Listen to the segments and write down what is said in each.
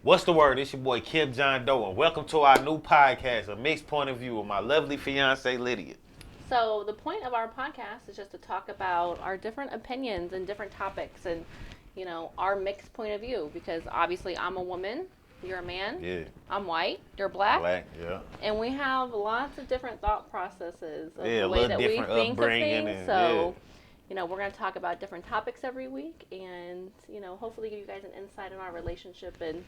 What's the word? It's your boy Kip John Doe, and welcome to our new podcast, A Mixed Point of View, with my lovely fiance Lydia. So the point of our podcast is just to talk about our different opinions and different topics and, our mixed point of view. Because obviously I'm a woman, you're a man, Yeah. I'm white, you're black. Black, yeah. And we have lots of different thought processes of Yeah, the a way little that we different think of upbringing things. and- So, we're going to talk about different topics every week and, hopefully give you guys an insight on our relationship and,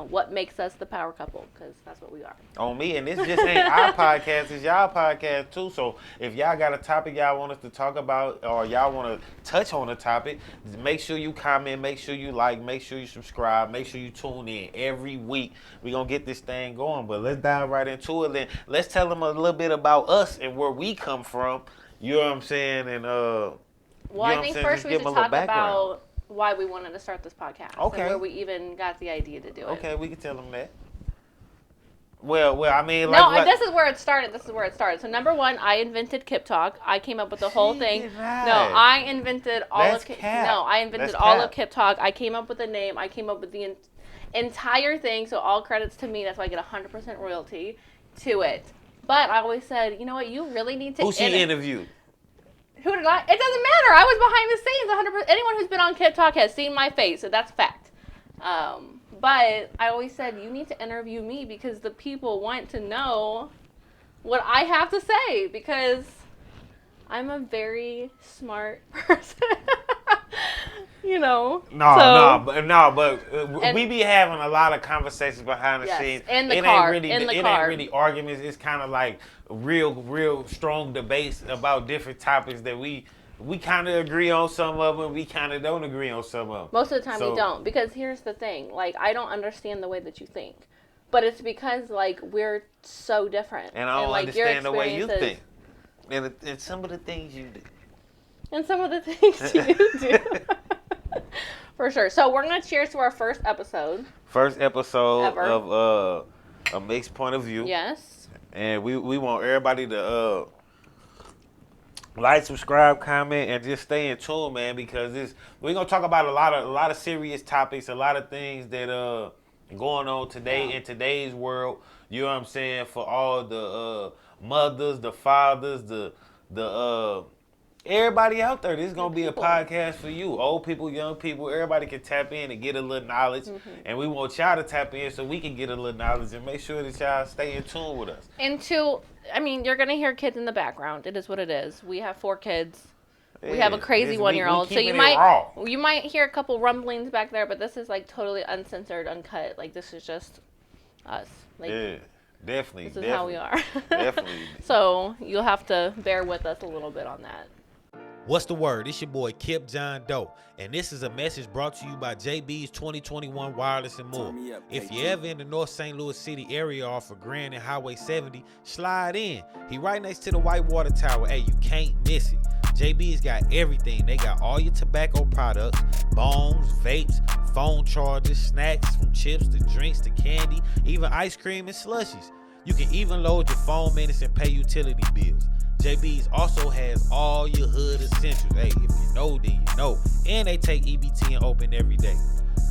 what makes us the power couple, because that's what we are. On me, and this just ain't our podcast, it's y'all podcast too. So if y'all got a topic y'all want us to talk about, or y'all want to touch on a topic, make sure you comment, make sure you like, make sure you subscribe, make sure you tune in every week. We're going to get this thing going, but let's dive right into it. Then let's tell them a little bit about us and where we come from. You know what I'm saying? And Well, I think first we should talk about why we wanted to start this podcast. Okay. And where we even got the idea to do it. Okay, we can tell them that. Well, I mean, this is where it started. So number one, I invented Kip Talk. I came up with the whole thing. Right. No, I invented all That's of Kip. cap. No, I invented That's all cap. of Kip Talk. I came up with the name. I came up with the entire thing. So all credits to me. That's why I get 100% royalty to it. But I always said, you know what? You really need to. Who she interviewed? Who did I? It doesn't matter. I was behind the scenes 100%. Anyone who's been on Kip Talk has seen my face, so that's fact. But I always said, you need to interview me because the people want to know what I have to say because I'm a very smart person. But we be having a lot of conversations behind the scenes. In the It car. ain't really arguments. It's kind of like real strong debates about different topics that we kind of agree on some of them. We kind of don't agree on some of them. Most of the time we don't, because here's the thing. Like, I don't understand the way that you think, but it's because we're so different. And I don't understand the way you think. And some of the things you do. And some of the things you do. For sure. So we're going to cheers to our first episode. First episode ever. Of A Mixed Point of View. Yes. And we want everybody to like, subscribe, comment, and just stay in tune, man, because we're going to talk about a lot of serious topics, a lot of things that going on today in today's world. You know what I'm saying? For all the mothers, the fathers, the everybody out there, this is going to be a podcast for you. Old people, young people, everybody can tap in and get a little knowledge. Mm-hmm. And we want y'all to tap in so we can get a little knowledge and make sure that y'all stay in tune with us. And you're going to hear kids in the background. It is what it is. We have 4 kids. We have a crazy 1-year-old. So you might hear a couple rumblings back there, but this is totally uncensored, uncut. This is just us. Definitely. This is how we are. Definitely. So you'll have to bear with us a little bit on that. What's the word? It's your boy Kip John Doe, and this is a message brought to you by JB's 2021 Wireless and More. If you're ever in the North St. Louis City area off of Grand and Highway 70, slide in. He right next to the Whitewater Tower. Hey, you can't miss it. JB's got everything. They got all your tobacco products, bongs, vapes, phone chargers, snacks from chips to drinks to candy, even ice cream and slushies. You can even load your phone minutes and pay utility bills. JB's also has all your hood essentials. Hey, if you know, then you know. And they take EBT and open every day.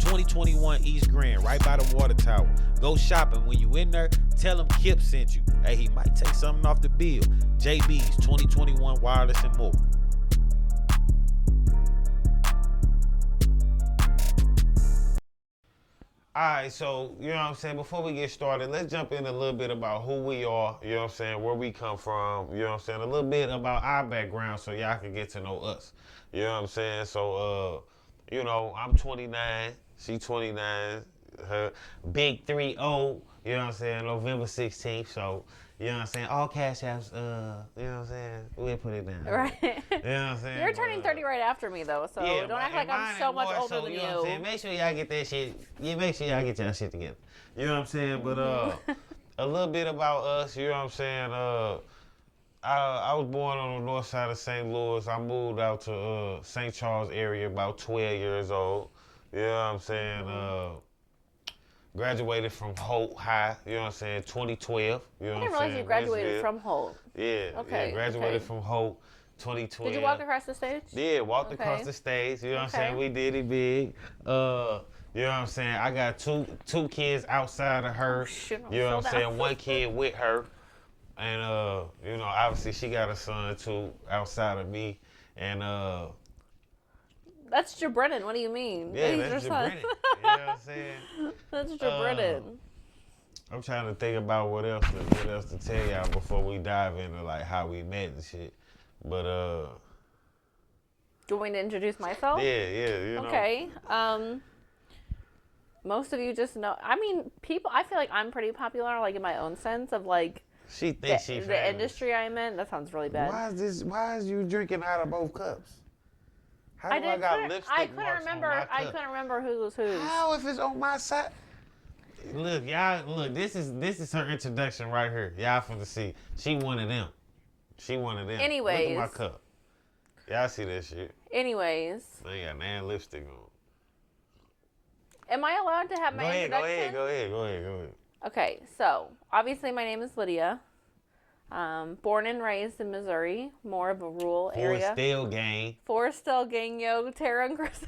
2021 East Grand, right by the water tower. Go shopping. When you in there, tell him Kip sent you. Hey, he might take something off the bill. JB's 2021 Wireless and More. All right, so, you know what I'm saying, before we get started, let's jump in a little bit about who we are, you know what I'm saying, where we come from, you know what I'm saying, a little bit about our background so y'all can get to know us, you know what I'm saying. So, I'm 29, she 29, her big 3-0, you know what I'm saying, November 16th, so, you know what I'm saying, all cash apps, you know what I'm saying, we'll put it down. Right. You know what I'm saying? You're turning 30 right after me, though, so don't act like I'm so much older than you. Know what I'm saying? Make sure y'all get that shit, make sure y'all get y'all shit together. You know what I'm saying? But a little bit about us, you know what I'm saying, I was born on the north side of St. Louis. I moved out to St. Charles area about 12 years old. You know what I'm saying? Graduated from Holt High, you know what I'm saying, 2012. You know what I'm saying? I didn't realize you graduated from Holt. Yeah. Okay. Yeah, graduated from Holt 2012. Did you walk across the stage? Yeah, walked across the stage. You know what I'm saying? We did it big. You know what I'm saying? I got two kids outside of her. Shit, You know what I'm saying? One kid with her. And, you know, obviously she got a son, too, outside of me. And, That's Jabrennan. What do you mean? yeah, that's Jabrennan. You know what I'm saying? That's Jabrennan. I'm trying to think about what else to tell y'all before we dive into, like, how we met and shit. But, Do you want me to introduce myself? yeah, you know. Okay. Most of you just know. I mean, people. I feel like I'm pretty popular, like in my own sense of like. She thinks she famous. The industry I'm in. That sounds really bad. Why is you drinking out of both cups? How do I got lipstick I couldn't marks remember. on my cup? I couldn't remember who was whose. How if it's on my side? Look, y'all. Look, this is her introduction right here. Y'all finna see. She one of them. Anyways. Look at my cup. Y'all see that shit. Anyways. They got nan lipstick on. Am I allowed to have my introduction? Go ahead. Okay, so obviously my name is Lydia. Born and raised in Missouri, more of a rural area. Forestdale gang, yo. Tara and Chris.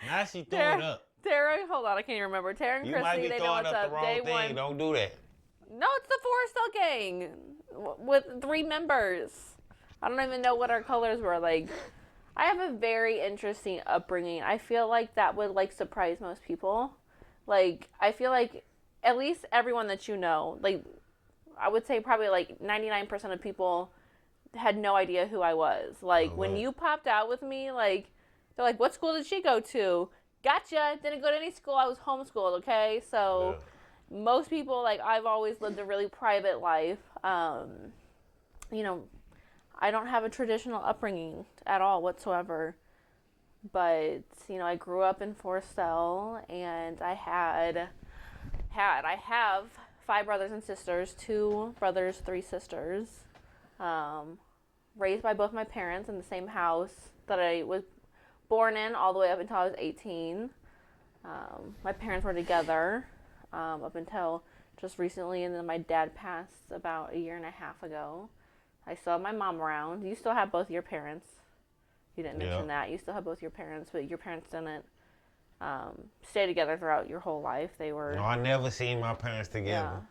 Now she throwing up. Tara, hold on, I can't even remember. Tara and Chrissy, they know what's up. The wrong thing. Don't do that. No, it's the Forestdale gang with 3 members. I don't even know what our colors were. Like, I have a very interesting upbringing. I feel like that would, like, surprise most people. Like, I feel like at least everyone that you know, like, I would say probably, like, 99% of people had no idea who I was. Like, when you popped out with me, like, they're like, what school did she go to? Gotcha. Didn't go to any school. I was homeschooled, okay? So, most people, like, I've always lived a really private life. You know, I don't have a traditional upbringing at all whatsoever. But, you know, I grew up in Forestdale, and I have 5 brothers and sisters, 2 brothers, 3 sisters. Raised by both my parents in the same house that I was born in all the way up until I was 18. My parents were together up until just recently, and then my dad passed about a year and a half ago. I still have my mom around. You still have both your parents. You didn't mention that. You still have both your parents, but your parents didn't stay together throughout your whole life. They were... No, I never seen my parents together.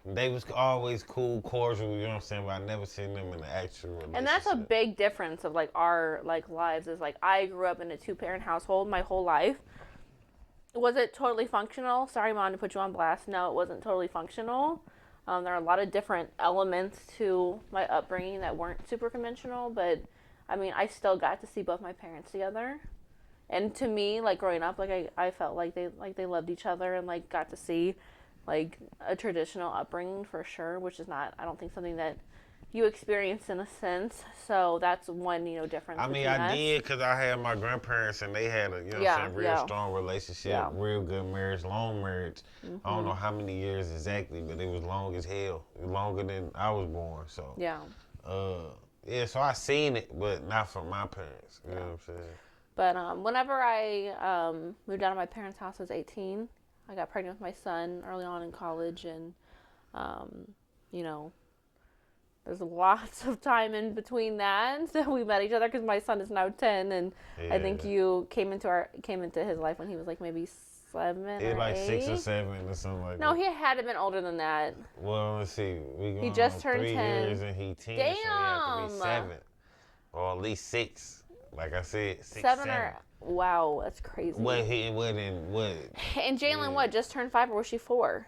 Yeah. They was always cool, cordial, you know what I'm saying? But I never seen them in the actual relationship. And that's a big difference of, like, our, like, lives. Is, like, I grew up in a 2-parent household my whole life. Was it totally functional? Sorry, Mom, to put you on blast. No, it wasn't totally functional. There are a lot of different elements to my upbringing that weren't super conventional, but, I mean, I still got to see both my parents together. And to me, like, growing up, like, I felt like they loved each other and, like, got to see, like, a traditional upbringing for sure, which is not, I don't think, something that you experience in a sense. So that's one, you know, difference. I mean, I did because I had my grandparents and they had a, you know what I'm saying, real strong relationship, real good marriage, long marriage. I don't know how many years exactly, but it was long as hell. It was longer than I was born. So, so I seen it, but not from my parents. You know what I'm saying? But whenever I moved out of my parents' house, I was 18. I got pregnant with my son early on in college, and, you know, there's lots of time in between that. So we met each other because my son is now 10, and I think you came into his life when he was like maybe 7 or 8. Like 6 or 7 or something like that. No, he had to have been older than that. Well, let's see. He just turned 3 10. years and he 10, Damn. so he had to be 7. Or at least 6. Like I said, 6, 7 or... Wow, that's crazy. What? And Jalen, what, just turned 5, or was she 4?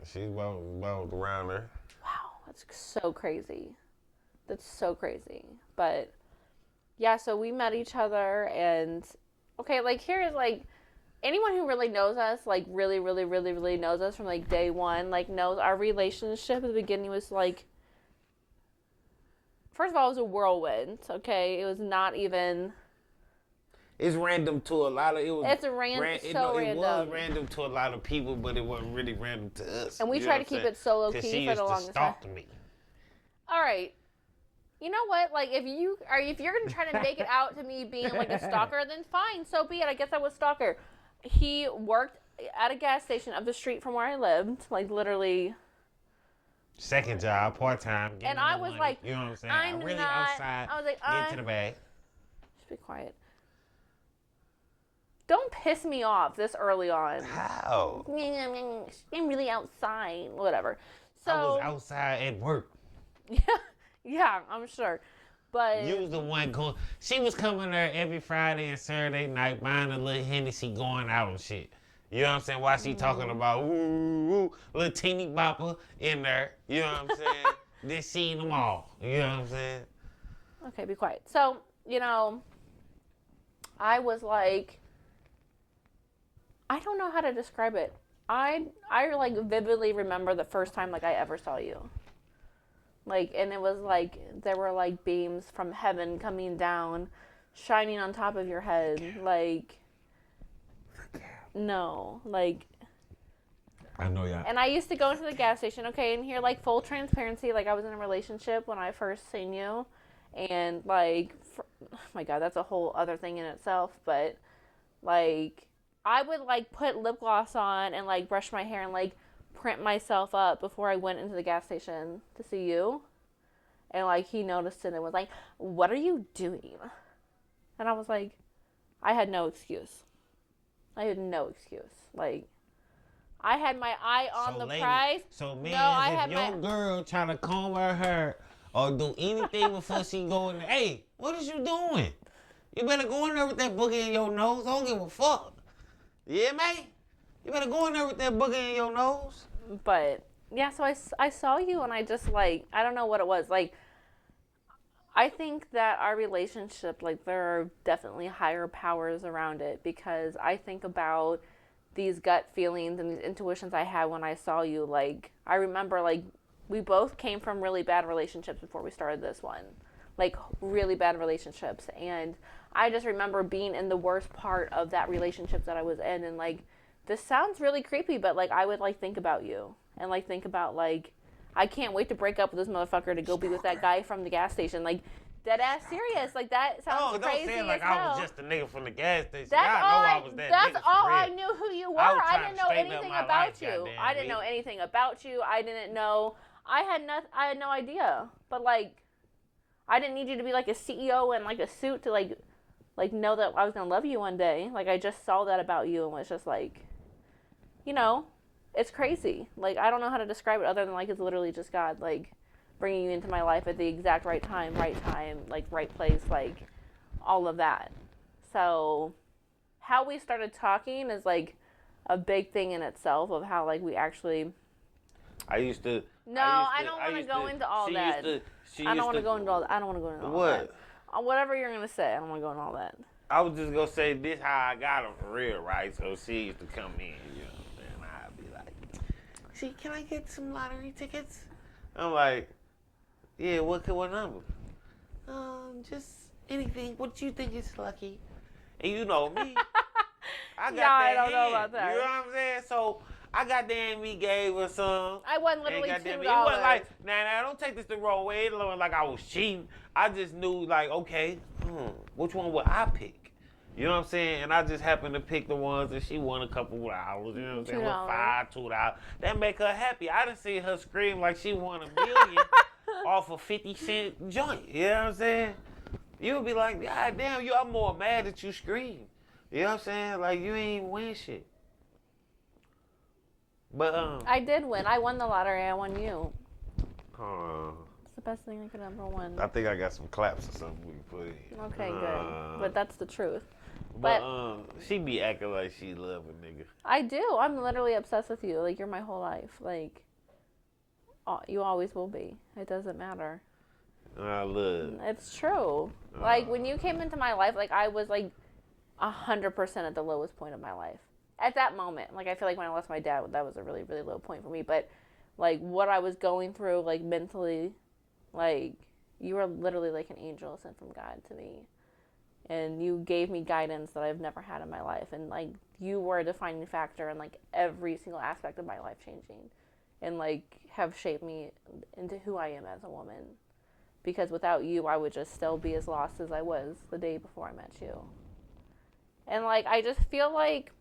She's about around there. Wow, that's so crazy. That's so crazy. But, yeah, so we met each other, and, okay, like, here's, like, anyone who really knows us, like, really, really, really, really knows us from, like, day one, like, knows our relationship at the beginning was, like, first of all, it was a whirlwind, okay? It was not even... It's random to a lot of... It was random. It was random to a lot of people, but it wasn't really random to us. And we try to keep it so low-key for the longest time. She used to stalk me. All right. You know what? Like, if you're going to try to make it out to me being, like, a stalker, then fine, so be it. I guess I was a stalker. He worked at a gas station up the street from where I lived, like, literally... Second job, part-time. And I was money, like, you know what I'm saying? I'm really not, outside. I was like, get to the bag. Just be quiet. Don't piss me off this early on. How? I'm really outside. Whatever. So I was outside at work. Yeah, I'm sure. But You was the one going. She was coming there every Friday and Saturday night buying a little Hennessy going out and shit. You know what I'm saying? While she talking about little teeny bopper in there. You know what I'm saying? Then seeing them all. You know what I'm saying? okay, be quiet. So, I was like, I don't know how to describe it. I like vividly remember the first time like I ever saw you. Like, and it was like there were like beams from heaven coming down, shining on top of your head. Like, no, like. I know y'all. And I used to go into the gas station, okay, and here, like, full transparency, like, I was in a relationship when I first seen you, and, like, oh my God, that's a whole other thing in itself, but, like, I would, like, put lip gloss on and, like, brush my hair and, like, print myself up before I went into the gas station to see you, and, like, he noticed it and was like, what are you doing? And I was like, I had no excuse. Like, I had my eye on the prize. So, man, if your girl trying to comb her hair or do anything before she go in there, hey, what is you doing? You better go in there with that boogie in your nose. I don't give a fuck. Yeah, man? You better go in there with that boogie in your nose. But, yeah, so I saw you and I just, like, I don't know what it was. Like, I think that our relationship, like, there are definitely higher powers around it because I think about these gut feelings and these intuitions I had when I saw you. Like, I remember, like, we both came from really bad relationships before we started this one. Like, really bad relationships. And I just remember being in the worst part of that relationship that I was in. And, like, this sounds really creepy, but, like, I would, like, think about you. And, like, think about, like, I can't wait to break up with this motherfucker to go be with that guy from the gas station. Like, dead ass serious. Like, that sounds crazy don't say it like as hell. I was just a nigga from the gas station. That's all I was that That's nigga all for real. I knew who you were. I didn't know anything about you. I didn't know anything about you. I didn't know. I had no idea. But, like, I didn't need you to be like a CEO in like a suit to like know that I was gonna love you one day. Like, I just saw that about you and was just like, it's crazy. Like, I don't know how to describe it other than like it's literally just God like bringing you into my life at the exact right time, like right place, like all of that. So how we started talking is like a big thing in itself of how like we actually. I don't want to go into all that. I don't want to go into all that. What? Whatever you're going to say, I don't want to go into all that. I was just going to say this how I got him for real, right? So she used to come in, you know, and I'd be like, see, can I get some lottery tickets? I'm like, yeah, what number? Just anything. What you think is lucky? And you know me. I don't know about that. You know what I'm saying? So I got there and we gave her some. I wasn't literally $2. It wasn't like, nah, don't take this the wrong way. It wasn't like I was cheating. I just knew, like, okay, which one would I pick? You know what I'm saying? And I just happened to pick the ones that she won a couple of hours. You know what I'm saying? $5, $2. That make her happy. I done seen her scream like she won $1 million off a 50-cent joint. You know what I'm saying? You would be like, God damn, I'm more mad that you scream. You know what I'm saying? Like, you ain't win shit. But I did win. I won the lottery. I won you. It's the best thing I could ever win. I think I got some claps or something we can put in. Okay, good. But that's the truth. But she be acting like she love a nigga. I do. I'm literally obsessed with you. Like, you're my whole life. Like, you always will be. It doesn't matter. I love. It's true. Like, when you came into my life, like, I was, like, 100% at the lowest point of my life. At that moment. Like, I feel like when I lost my dad, that was a really, really low point for me. But, like, what I was going through, like, mentally, like, you were literally like an angel sent from God to me. And you gave me guidance that I've never had in my life. And, like, you were a defining factor in, like, every single aspect of my life changing. And, like, have shaped me into who I am as a woman. Because without you, I would just still be as lost as I was the day before I met you. And, like, I just feel like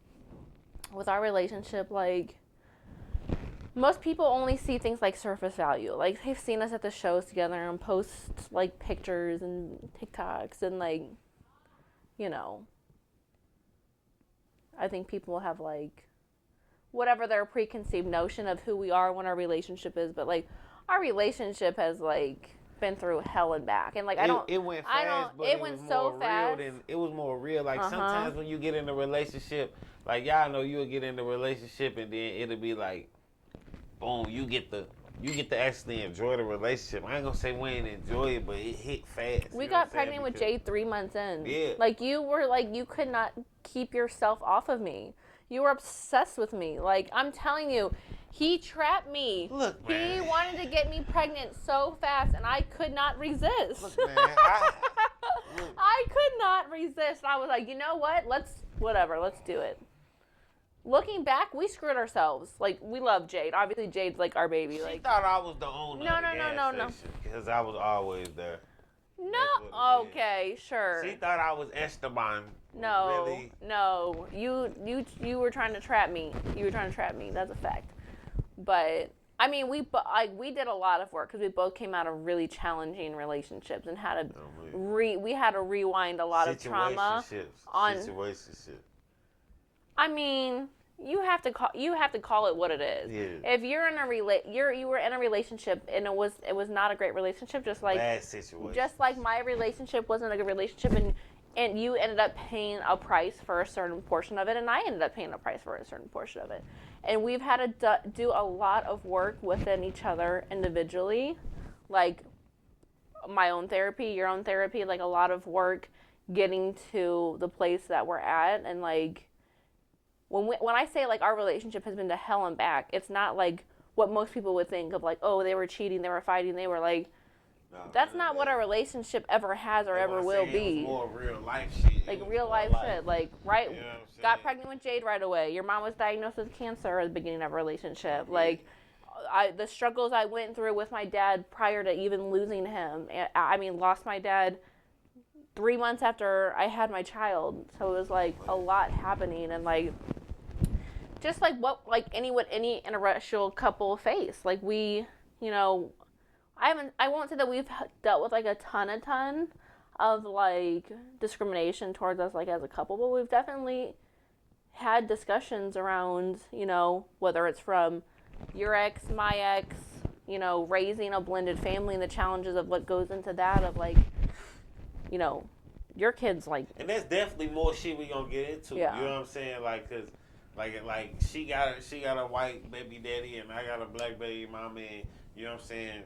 with our relationship, like, most people only see things like surface value. Like, they've seen us at the shows together and post, like, pictures and TikToks and, like, you know. I think people have, like, whatever their preconceived notion of who we are, what our relationship is. But, like, our relationship has, like, been through hell and back. And, like, it went fast, but it was so more fast. real than, it was more real. Like, sometimes when you get in a relationship, like, y'all know you'll get in a relationship and then it'll be like, boom, you get to actually enjoy the relationship. I ain't gonna say we ain't enjoy it, but it hit fast. We got pregnant with Jade 3 months in. Yeah. Like, you were, like, you could not keep yourself off of me. You were obsessed with me. Like, I'm telling you, he trapped me. Look, man. He wanted to get me pregnant so fast, and I could not resist. Look, man. I could not resist. I was like, you know what? Let's do it. Looking back, we screwed ourselves. Like, we love Jade. Obviously, Jade's, like, our baby. She like, thought I was the owner No, of the gas station because I was always there. No. Okay, sure. She thought I was Esteban. No, Really? no. You were trying to trap me. You were trying to trap me. That's a fact. But I mean, we did a lot of work because we both came out of really challenging relationships and had to we had to rewind a lot of trauma on situationships. I mean, you have to call it what it is. Yeah. If you're in a you were in a relationship and it was not a great relationship, just like bad situation. Just like my relationship wasn't a good relationship, and you ended up paying a price for a certain portion of it, and I ended up paying a price for a certain portion of it. And we've had to do a lot of work within each other individually, like my own therapy, your own therapy, like a lot of work getting to the place that we're at. And like when I say like our relationship has been to hell and back, it's not like what most people would think of, like, oh, they were cheating, they were fighting, they were like, no, that's not what a relationship ever has or ever will be. It was more real life shit. Like real life shit. Like, right, you know got pregnant with Jade right away. Your mom was diagnosed with cancer at the beginning of a relationship. Like, the struggles I went through with my dad prior to even losing him. I mean, lost my dad 3 months after I had my child. So it was like a lot happening, and like, just like what any interracial couple face. Like, we, you know, I won't say that we've dealt with like a ton of like discrimination towards us like as a couple, but we've definitely had discussions around, you know, whether it's from your ex, my ex, you know, raising a blended family and the challenges of what goes into that, of like, you know, your kids like. And there's definitely more shit we gonna get into. Yeah. You know what I'm saying? Like, cause like she got a white baby daddy and I got a black baby mama, and you know what I'm saying?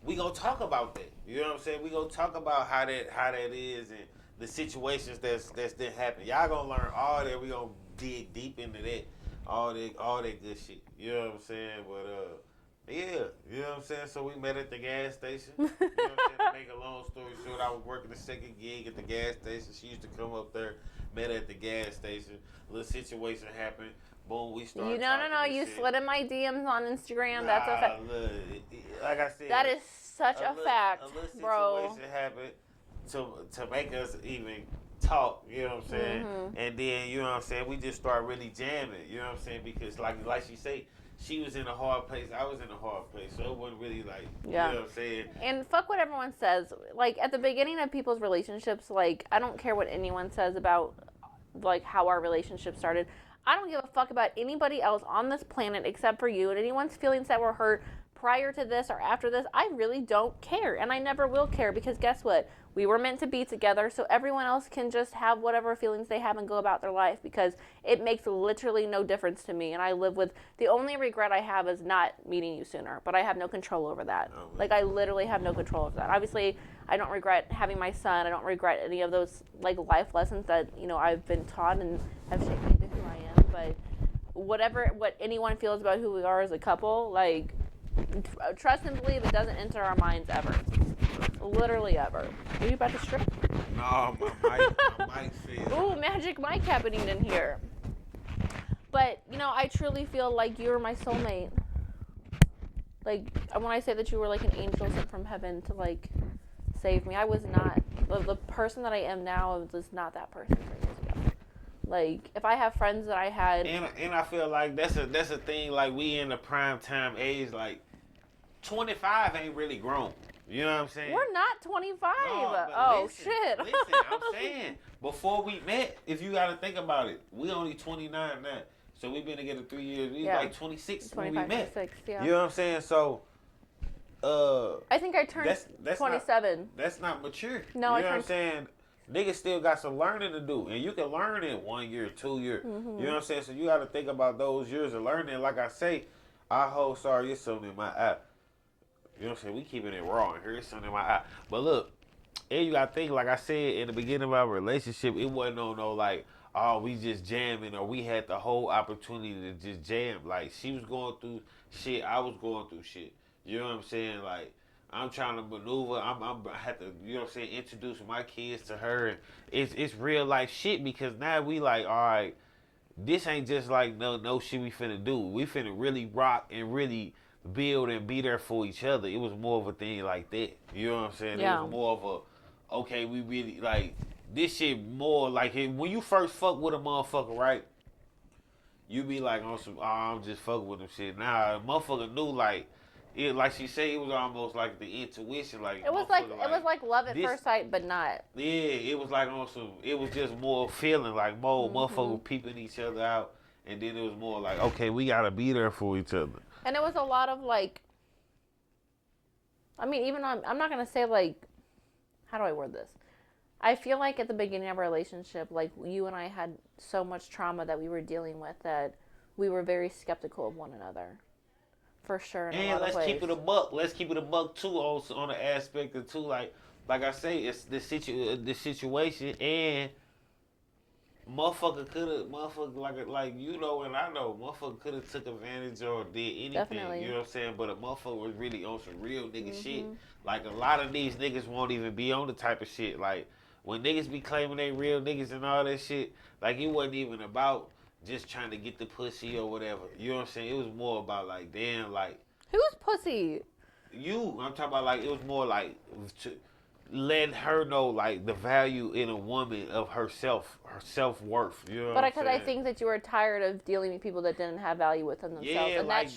We gonna talk about that. You know what I'm saying? We gonna talk about how that is and the situations that's been happening. Y'all gonna learn all that. We gonna dig deep into that, all that good shit. You know what I'm saying? But yeah, you know what I'm saying? So we met at the gas station. You know what I'm saying? To make a long story short, I was working the second gig at the gas station. She used to come up there, met at the gas station. A little situation happened. Boom, we started. No. You shit. slid in my DMs on Instagram. That's a fact. Look, like I said, that is such a fact, a little bro. situation happened to make us even talk. You know what I'm saying? Mm-hmm. And then you know what I'm saying. We just start really jamming. You know what I'm saying? Because like she say, she was in a hard place. I was in a hard place. So it wasn't really like, yeah. You know what I'm saying? And fuck what everyone says. Like, at the beginning of people's relationships, like, I don't care what anyone says about, like, how our relationship started. I don't give a fuck about anybody else on this planet except for you, and anyone's feelings that were hurt prior to this or after this. I really don't care, and I never will care, because guess what? We were meant to be together, so everyone else can just have whatever feelings they have and go about their life, because it makes literally no difference to me. And I live with, the only regret I have is not meeting you sooner, but I have no control over that. Oh, like, I literally have no control over that. Obviously, I don't regret having my son. I don't regret any of those, like, life lessons that, you know, I've been taught and have shaped me to who I am. But what anyone feels about who we are as a couple, like, trust and believe, it doesn't enter our minds ever. Literally ever. Are you about to strip? No, my mic failed. Ooh, magic mic happening in here. But, you know, I truly feel like you're my soulmate. Like, when I say that you were like an angel sent from heaven to, like, save me, I was not. The person that I am now was not that person 3 years ago. Like, if I have friends that I had. And I feel like that's a thing, like, we in the prime time age, like, 25 ain't really grown. You know what I'm saying? We're not 25. No, oh, listen, shit. Listen, I'm saying, before we met, if you got to think about it, we only 29 now. So we've been together 3 years. We like 26 when we met. 26, yeah. You know what I'm saying? So, I think I turned that's 27. That's not mature. No, you know what I'm saying? Niggas still got some learning to do. And you can learn in 1 year, 2 years. You know what I'm saying? So you got to think about those years of learning. Like I say, I hold sorry, it's something in my eye. You know what I'm saying? We keeping it raw in here. It's something in my eye. But look, and you got to think, like I said, in the beginning of our relationship, it wasn't on no, like, oh, we just jamming, or we had the whole opportunity to just jam. Like, she was going through shit, I was going through shit. You know what I'm saying? Like, I'm trying to maneuver. I had to, you know what I'm saying, introduce my kids to her. And it's real life shit, because now we like, all right, this ain't just like no shit we finna do. We finna really rock and really build and be there for each other. It was more of a thing like that. You know what I'm saying? Yeah. It was more of a, okay, we really, like, this shit more like, when you first fuck with a motherfucker, right? You be like on some, oh, I'm just fucking with them shit. Nah, a motherfucker knew, like, it, like she said, it was almost like the intuition, like It was like love at first sight, but not. Yeah, it was like on some. It was just more feeling like more motherfuckers peeping each other out, and then it was more like, okay, we gotta be there for each other. And it was a lot of like. I mean, even I'm not gonna say like, how do I word this? I feel like at the beginning of our relationship, like you and I had so much trauma that we were dealing with that we were very skeptical of one another. For sure. And let's keep it a buck. Let's keep it a buck too. Also on the aspect of too, like I say, it's the situation, and motherfucker like you know, and I know motherfucker could have took advantage or did anything. Definitely. You know what I'm saying? But a motherfucker was really on some real nigga shit. Like a lot of these niggas won't even be on the type of shit. Like when niggas be claiming they real niggas and all that shit, like it wasn't even about just trying to get the pussy or whatever. You know what I'm saying? It was more about like, damn, like. Who's pussy? You. I'm talking about like, it was more like to let her know like the value in a woman of her self-worth. You know what I'm saying? But I think that you were tired of dealing with people that didn't have value within themselves. Yeah, and like, that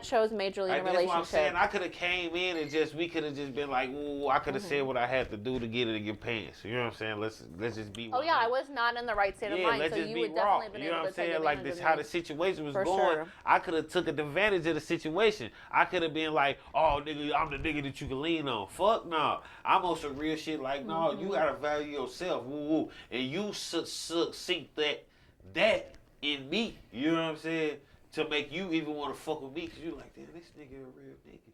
shows majorly in a relationship. That's what I'm saying. I could have came in and we could have just been like, ooh, I could have said what I had to do to get it in your pants. You know what I'm saying? Let's just be. Oh yeah, I was not in the right state of mind, so you would definitely have been able to take advantage of me. Like this, how the situation was going. Sure. I could have took advantage of the situation. I could have been like, oh nigga, I'm the nigga that you can lean on. Fuck no. I'm on some real shit. Like no, you gotta value yourself. Woo woo, and you seek that in me. You know what I'm saying? To make you even want to fuck with me, because you like, damn, this nigga a real nigga.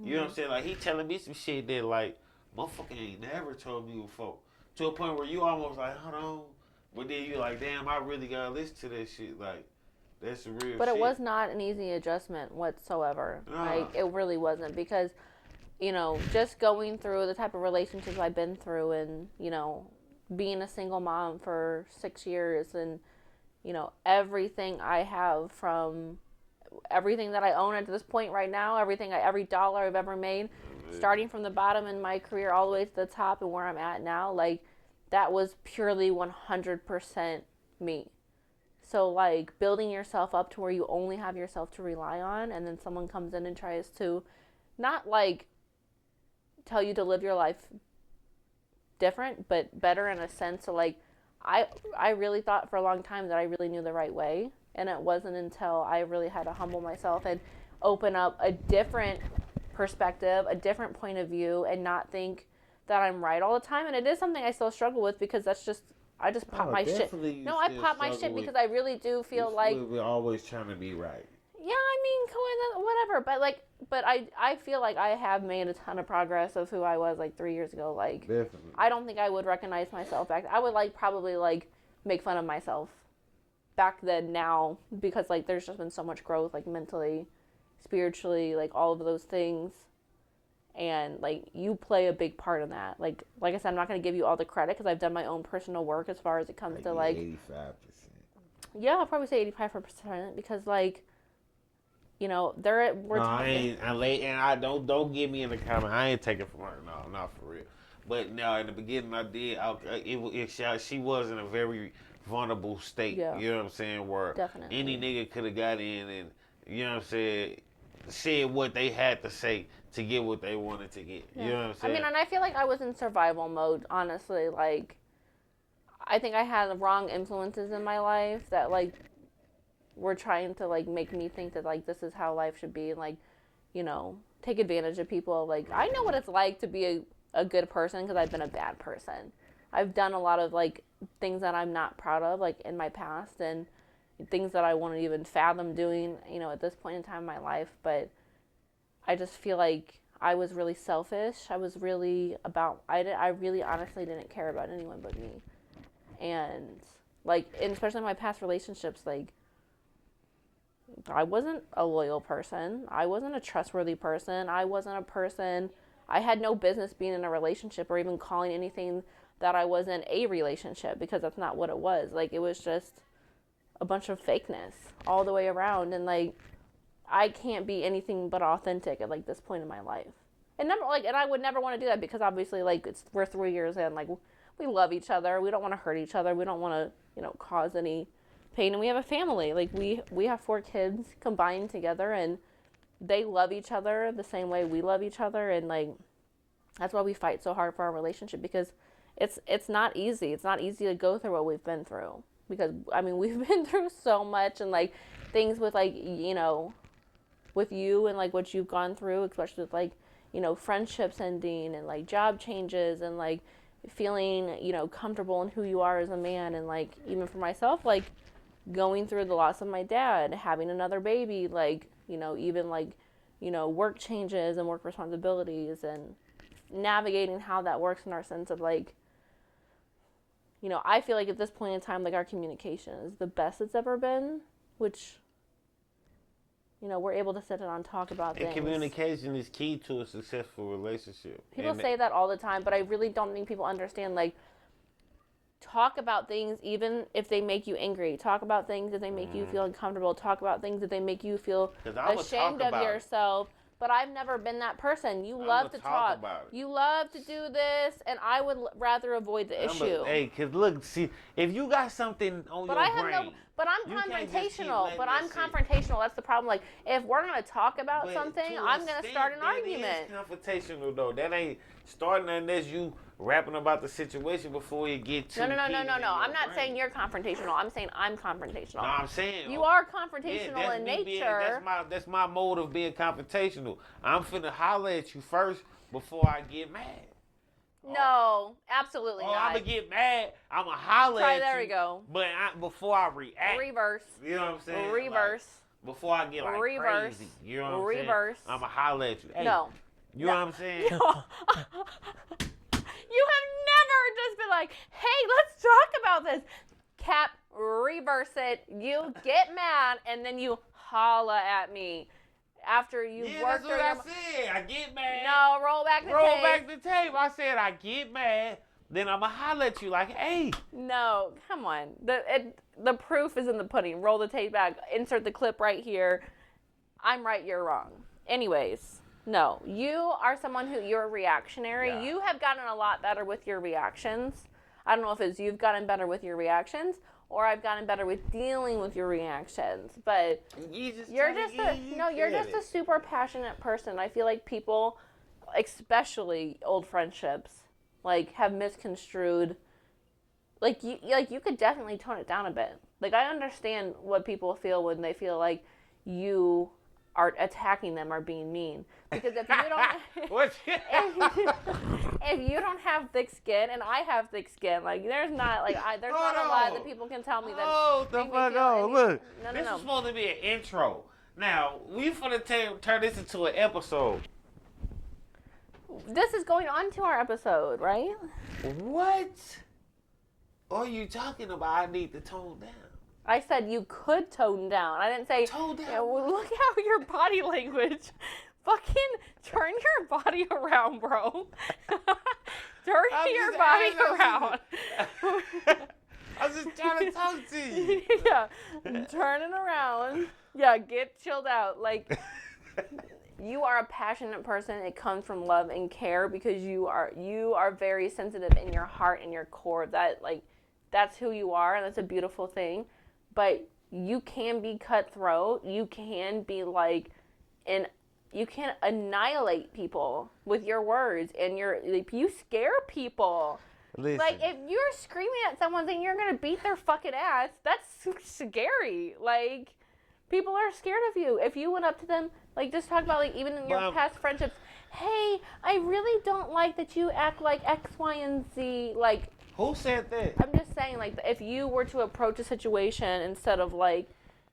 You know what I'm saying? Like, he telling me some shit that, like, motherfucker ain't never told me before. To a point where you almost like, hold on. But then you like, damn, I really gotta listen to that shit. Like, that's some real shit. But it was not an easy adjustment whatsoever. Like, it really wasn't. Because, you know, just going through the type of relationships I've been through and, you know, being a single mom for 6 years and, you know, everything I have, from everything that I own at this point right now, every dollar I've ever made, starting from the bottom in my career all the way to the top and where I'm at now, like, that was purely 100% me. So, like, building yourself up to where you only have yourself to rely on, and then someone comes in and tries to not, like, tell you to live your life different, but better in a sense. So, like, I really thought for a long time that I really knew the right way, and it wasn't until I really had to humble myself and open up a different perspective, a different point of view, and not think that I'm right all the time. And it is something I still struggle with, because that's just, I just pop my shit. No, I pop my shit because I really do feel like we're always trying to be right. Yeah, I mean, whatever. But I feel like I have made a ton of progress of who I was like 3 years ago. Like, Definitely. I don't think I would recognize myself back. I would probably make fun of myself back then now, because like there's just been so much growth, like mentally, spiritually, like all of those things. And like you play a big part in that. Like I said, I'm not going to give you all the credit because I've done my own personal work as far as it comes to like 85%. Yeah, I'll probably say 85% because like, you know, don't get me in the comment. I ain't taking from her. No, not for real. But no, in the beginning I did. She was in a very vulnerable state. Yeah. You know what I'm saying? Where definitely any nigga could have got in and, you know what I'm saying, said what they had to say to get what they wanted to get. Yeah. You know what I'm saying? I mean, and I feel like I was in survival mode, honestly. Like, I think I had the wrong influences in my life that, like, were trying to, like, make me think that, like, this is how life should be. And, like, you know, take advantage of people. Like, I know what it's like to be a good person because I've been a bad person. I've done a lot of, like, things that I'm not proud of, like, in my past. And things that I won't even fathom doing, you know, at this point in time in my life. But I just feel like I was really selfish. I was really I really honestly didn't care about anyone but me. And, like, and especially in my past relationships, like, I wasn't a loyal person. I wasn't a trustworthy person. I wasn't a person. I had no business being in a relationship or even calling anything that I was in a relationship because that's not what it was. Like, it was just a bunch of fakeness all the way around. And, like, I can't be anything but authentic at, like, this point in my life. And I would never want to do that because obviously, like, we're 3 years in. Like, we love each other. We don't want to hurt each other. We don't want to, you know, cause any pain. And we have a family. Like, we have 4 kids combined together, and they love each other the same way we love each other. And, like, that's why we fight so hard for our relationship, because it's not easy. It's not easy to go through what we've been through, because, I mean, we've been through so much, and, like, things with, like, you know, with you and, like, what you've gone through, especially with, like, you know, friendships ending and, like, job changes and, like, feeling, you know, comfortable in who you are as a man. And, like, even for myself, like, going through the loss of my dad, having another baby, like, you know, even, like, you know, work changes and work responsibilities, and navigating how that works in our sense of, like, you know, I feel like at this point in time, like, our communication is the best it's ever been, which, you know, we're able to sit down and talk about things. And communication is key to a successful relationship. People say that all the time, but I really don't think people understand, like, talk about things even if they make you angry. Talk about things if they make you feel uncomfortable. Talk about things if they make you feel ashamed of yourself. But I've never been that person. You love to talk. You love to do this, and I would rather avoid the issue. Hey, because look, see, if you got something on your brain. But I'm confrontational. That's the problem. Like, if we're going to talk about something, I'm going to start an argument. It's confrontational, though. That ain't starting unless you rapping about the situation before you get too No. I'm not saying you're confrontational. I'm saying I'm confrontational. No, I'm saying you are confrontational in nature. That's my mode of being confrontational. I'm finna holler at you first before I get mad. No, absolutely not. I'm gonna get mad. I'm gonna holler at you. There we go. But before I react. Reverse. You know what I'm saying? Reverse. Like, before I get, like, crazy. You know what I'm saying? Reverse. I'm gonna holler at you. Hey, no. You know what I'm saying? No. You have never just been like, hey, let's talk about this. Cap, reverse it. You get mad, and then you holla at me. After you work through that's what I said. I get mad. No, roll back the tape. Roll back the tape. I said I get mad. Then I'm going to holler at you like, hey. No, come on. The proof is in the pudding. Roll the tape back. Insert the clip right here. I'm right, you're wrong. Anyways, no. You are someone you're reactionary. Yeah. You have gotten a lot better with your reactions. I don't know if it's you've gotten better with your reactions or I've gotten better with dealing with your reactions. But you're just a super passionate person. I feel like people, especially old friendships, like, have misconstrued. Like you could definitely tone it down a bit. Like, I understand what people feel when they feel like you are attacking them or being mean. Because if you don't if you don't have thick skin, and I have thick skin, like, there's not a lot that people can tell me that. Oh, the fuck on. Look. This is supposed to be an intro. Now, we finna turn this into an episode. This is going on to our episode, right? What are you talking about? I need to tone down. I said you could tone down. I didn't say tone down. Look how your body language. Fucking turn your body around, bro. Turn your body around. I was just trying to talk to you. Yeah, turn it around. Yeah, get chilled out. Like, you are a passionate person. It comes from love and care because you are very sensitive in your heart and your core. That's who you are, and that's a beautiful thing. But you can be cutthroat. You can be like annihilate people with your words, and you scare people. Listen. Like, if you're screaming at someone saying you're gonna beat their fucking ass, that's scary. Like, people are scared of you. If you went up to them, like, just talk about, like, even in your past friendships, hey, I really don't like that you act like X, Y, and Z. Like, who said that? I'm just saying, like, if you were to approach a situation instead of, like,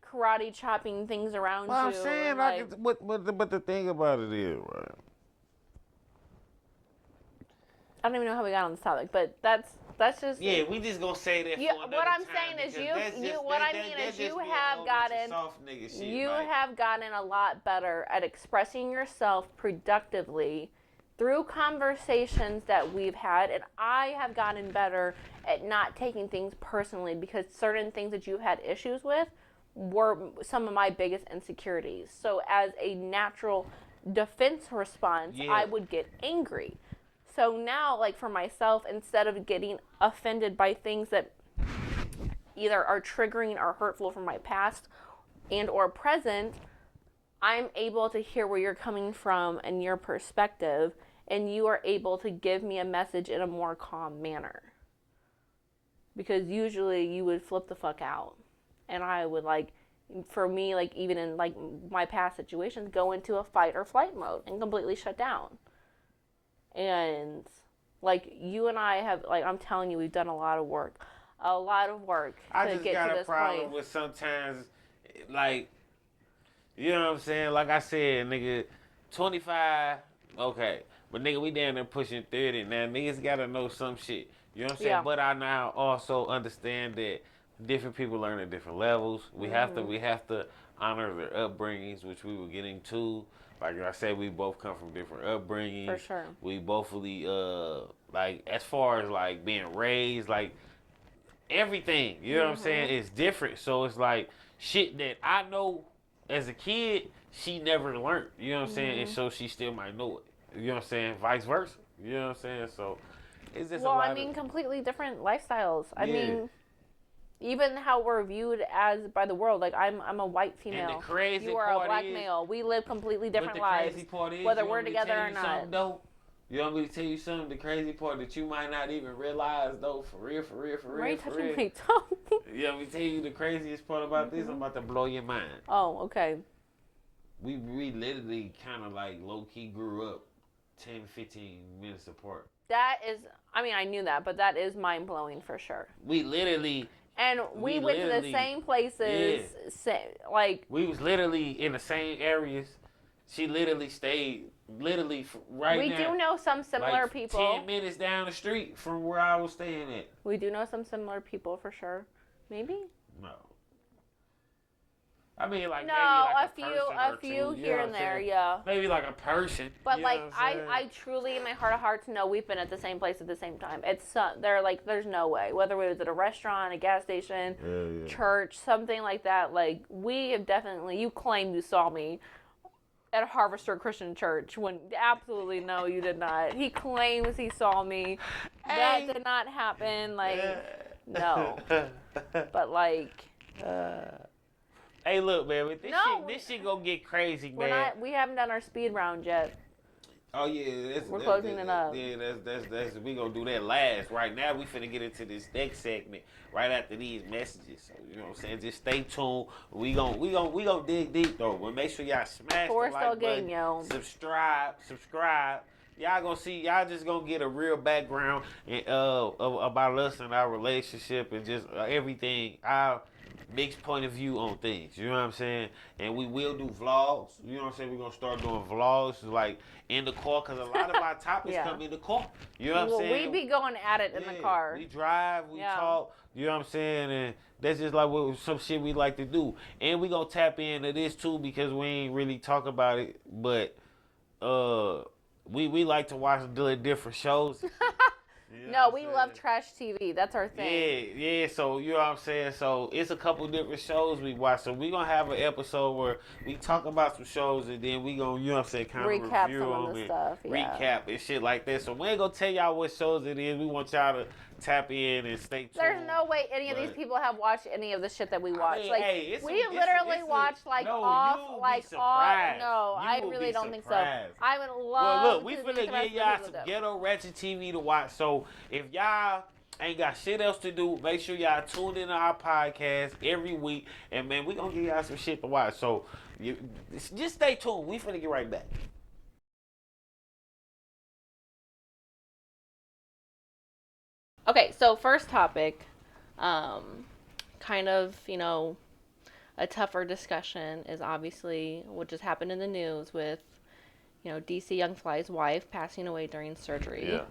karate chopping things around you. I'm saying, but the thing about it is, right? I don't even know how we got on this topic, but that's just. Yeah, we just gonna say that. Yeah, what I'm saying is you have gotten a lot better at expressing yourself productively through conversations that we've had, and I have gotten better at not taking things personally, because certain things that you had issues with were some of my biggest insecurities. So as a natural defense response, I would get angry. So now, like, for myself, instead of getting offended by things that either are triggering or hurtful from my past and or present, I'm able to hear where you're coming from and your perspective, and you are able to give me a message in a more calm manner. Because usually you would flip the fuck out. And I would, like, for me, like, even in, like, my past situations, go into a fight or flight mode and completely shut down. And, like, you and I have, like, I'm telling you, we've done a lot of work to get to this point. I just got a problem with sometimes, like, you know what I'm saying? Like I said, nigga, 25, okay. But, nigga, we down there pushing 30. Now, niggas got to know some shit. You know what I'm saying? Yeah. But I now also understand that different people learn at different levels. We have to honor their upbringings, which we were getting to. Like I said, we both come from different upbringings. For sure. We both really, like, as far as, like, being raised, like, everything, you know what I'm saying, is different. So it's like shit that I know as a kid, she never learned, you know what I'm saying? And so she still might know it, you know what I'm saying? Vice versa, you know what I'm saying? So it's just completely different lifestyles. I mean, even how we're viewed as by the world. Like, I'm a white female. And the crazy you are part a black is, male. We live completely different lives. Crazy part is, whether we're together or not. You want me to tell you something? The crazy part that you might not even realize, though, for real. Why are you touching my tongue? You want me to tell you the craziest part about this? I'm about to blow your mind. Oh, okay. We literally kind of, like, low-key grew up 10, 15 minutes apart. That is, I mean, I knew that, but that is mind-blowing for sure. We literally... And we went to the same places, like... We was literally in the same areas. She literally stayed, right now. We do know some similar like people. 10 minutes down the street from where I was staying at. We do know some similar people for sure. Maybe? No. I mean, like, no, maybe like a few here and there, yeah. Maybe like a person. But like, I truly, in my heart of hearts, know we've been at the same place at the same time. It's they're like, there's no way. Whether it was at a restaurant, a gas station, church, something like that. Like, we have definitely. You claim you saw me at Harvester Christian Church when absolutely no, you did not. He claims he saw me. That did not happen. Like, no. But like. Hey, look, man, this shit gonna get crazy, man. We haven't done our speed round yet. Oh yeah, we're closing it up. Yeah, that's we gonna do that last. Right now, we finna get into this next segment right after these messages. So, you know what I'm saying? Just stay tuned. We gonna dig deep though. But make sure y'all smash the like button, yo. subscribe. Y'all gonna see. Y'all just gonna get a real background about us and our relationship and just everything. Our mixed point of view on things, you know what I'm saying? And we will do vlogs, you know what I'm saying? We're going to start doing vlogs, like, in the car, because a lot of our topics come in the car, you know what I'm saying? We be going at it in the car. We drive, we talk, you know what I'm saying? And that's just like some shit we like to do. And we going to tap into this, too, because we ain't really talk about it, but we like to watch different shows. You know we love trash TV. That's our thing. Yeah. So, you know what I'm saying? So, it's a couple different shows we watch. So, we're going to have an episode where we talk about some shows and then we going to, you know what I'm saying, kind of review some of the stuff. Recap and shit like that. So, we ain't going to tell y'all what shows it is. We want y'all to tap in and stay tuned. There's no way any of these people have watched any of the shit that we watch. Like, hey, we literally watch like I really don't think so. I would love. Well, look, we finna give y'all some ghetto ratchet TV to watch. So if y'all ain't got shit else to do, make sure y'all tune in to our podcast every week, and man, we gonna give y'all some shit to watch. So just stay tuned. We finna get right back. Okay, so first topic, kind of, you know, a tougher discussion is obviously what just happened in the news with, you know, DC Young Fly's wife passing away during surgery.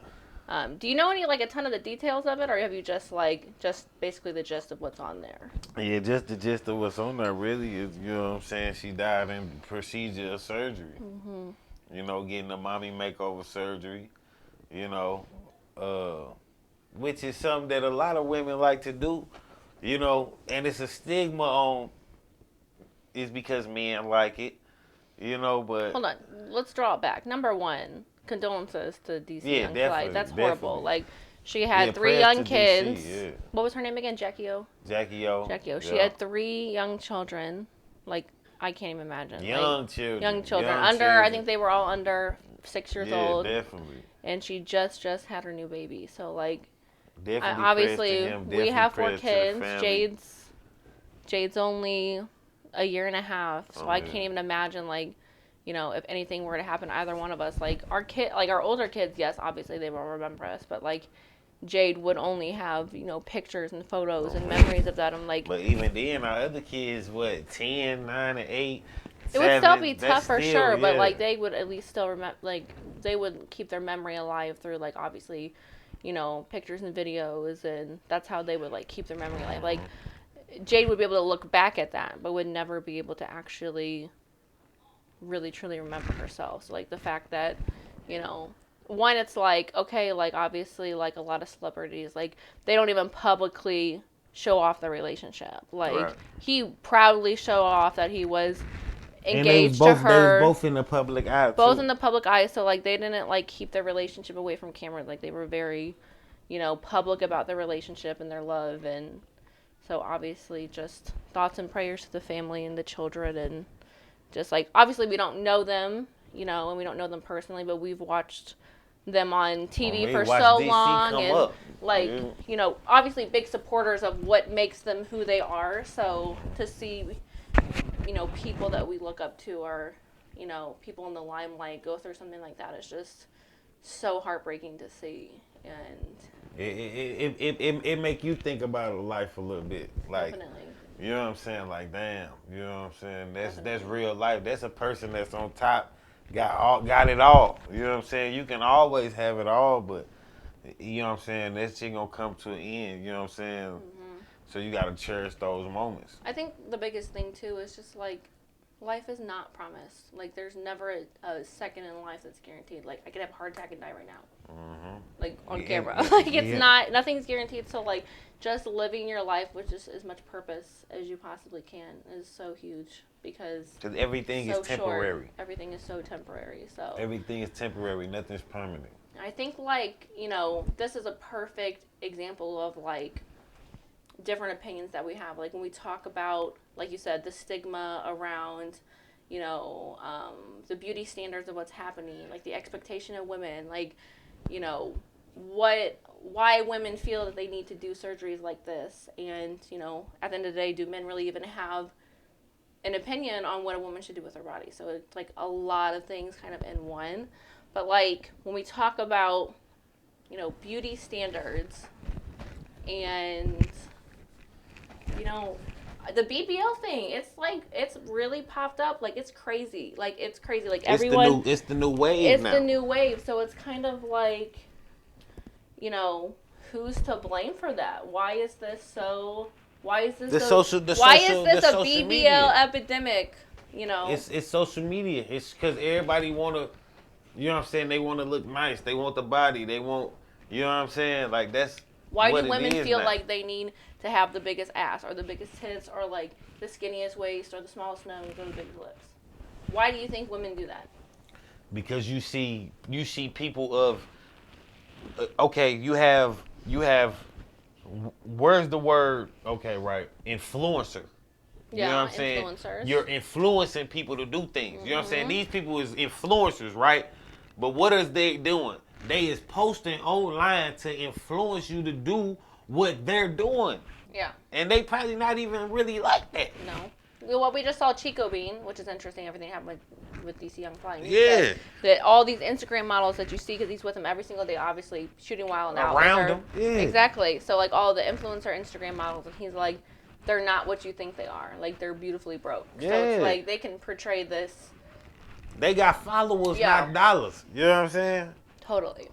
Yeah. Do you know any, like, a ton of the details of it, or have you just basically the gist of what's on there? Yeah, just the gist of what's on there really is, you know what I'm saying, she died in the procedure of surgery. Mm-hmm. You know, getting a mommy makeover surgery, you know, which is something that a lot of women like to do, you know, and it's a stigma on, it's because men like it, you know, but... Hold on, let's draw it back. Number one, condolences to DC Young Fly. That's horrible. Definitely. Like, she had 3 young kids. DC, yeah. What was her name again? Jackie O? Jackie O. She had 3 young children. Like, I can't even imagine. Young children. I think they were all under 6 years old. Yeah, definitely. And she just had her new baby. So, like, definitely obviously, we have 4 kids. Jade's only a year and a half. So I can't even imagine, like, you know, if anything were to happen to either one of us, like, our older kids, yes, obviously they will remember us, but, like, Jade would only have, you know, pictures and photos and memories of that. I'm like... But even then, our other kids, 10, 9, and 8, it would still be tough for sure, but, like, they would at least still remember, like, they would keep their memory alive through, like, obviously, you know, pictures and videos, and that's how they would, like, keep their memory alive. Like, Jade would be able to look back at that, but would never be able to actually really truly remember herself. So, like, the fact that, you know, one, it's like, okay, like, obviously, like, a lot of celebrities, like, they don't even publicly show off their relationship. Like, right. He proudly showed off that he was engaged to her. They were both in the public eye, both in the public eye, so, like, they didn't, like, keep their relationship away from camera. Like, they were very, you know, public about their relationship and their love, and so, obviously, just thoughts and prayers to the family and the children, and just, like, obviously, we don't know them, you know, and we don't know them personally, but we've watched them on TV for so long, and like, you know, obviously big supporters of what makes them who they are. So to see, you know, people that we look up to, or, you know, people in the limelight go through something like that is just so heartbreaking to see. And it make you think about life a little bit, like, definitely. You know what I'm saying, like, damn, you know what I'm saying, that's real life. That's a person that's on top. Got it all. You know what I'm saying? You can always have it all, but you know what I'm saying? That shit gonna come to an end. You know what I'm saying? Mm-hmm. So you gotta cherish those moments. I think the biggest thing too is just, like, life is not promised. Like, there's never a second in life that's guaranteed. Like, I could have a heart attack and die right now. Mm-hmm. Like, on camera. Like, it's nothing's guaranteed. So, like, just living your life with just as much purpose as you possibly can is so huge, because everything is temporary. Short. Everything is so temporary. So everything is temporary. Nothing's permanent. I think, like, you know, this is a perfect example of, like, different opinions that we have. Like, when we talk about, like you said, the stigma around, you know, the beauty standards of what's happening, like the expectation of women, like, you know, why women feel that they need to do surgeries like this. And, you know, at the end of the day, do men really even have an opinion on what a woman should do with her body? So it's, like, a lot of things kind of in one. But, like, when we talk about, you know, beauty standards and, you know, the BBL thing, it's, like, it's really popped up. Like, it's crazy. Like, it's crazy. Like, everyone... It's the new wave It's now. the new wave. So it's kind of like, you know, who's to blame for that? Why is this so... Why is this a BBL media epidemic? You know, it's social media. It's because everybody wanna, you know what I'm saying? They want to look nice. They want the body. They want, you know what I'm saying? Like, that's why what do women feel now. like they need to have the biggest ass or the biggest tits or, like, the skinniest waist or the smallest nose or the biggest lips? Why do you think women do that? Because you see people of, okay, you have you have, where's the word? Okay, right. Influencer. You know what I'm saying? Influencers. You're influencing people to do things. You know what I'm saying? These people is influencers, right? But what is they doing? They is posting online to influence you to do what they're doing. Yeah. And they probably not even really like that. No. Well, we just saw Chico Bean, which is interesting. Everything happened with DC Young Flying. Yeah. That all these Instagram models that you see, because he's with them every single day, obviously shooting Wild 'N Out. Around them. Yeah. Exactly. So, like, all the influencer Instagram models, and he's like, they're not what you think they are. Like, they're beautifully broke. Yeah. So it's like they can portray this. They got followers, not dollars. You know what I'm saying? Totally.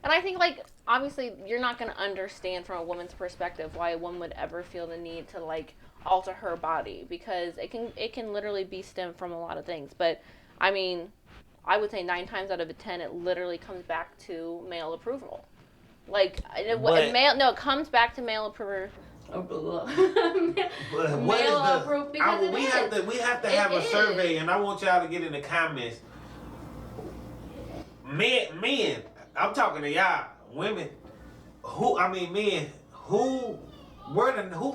And I think, like, obviously, you're not going to understand from a woman's perspective why a woman would ever feel the need to, like, alter her body, because it can literally be stemmed from a lot of things. But, I mean, I would say 9 times out of 10, it literally comes back to male approval. Like, it comes back to male approval. We have to have a survey, and I want y'all to get in the comments. Men, I'm talking to y'all, women. Men, who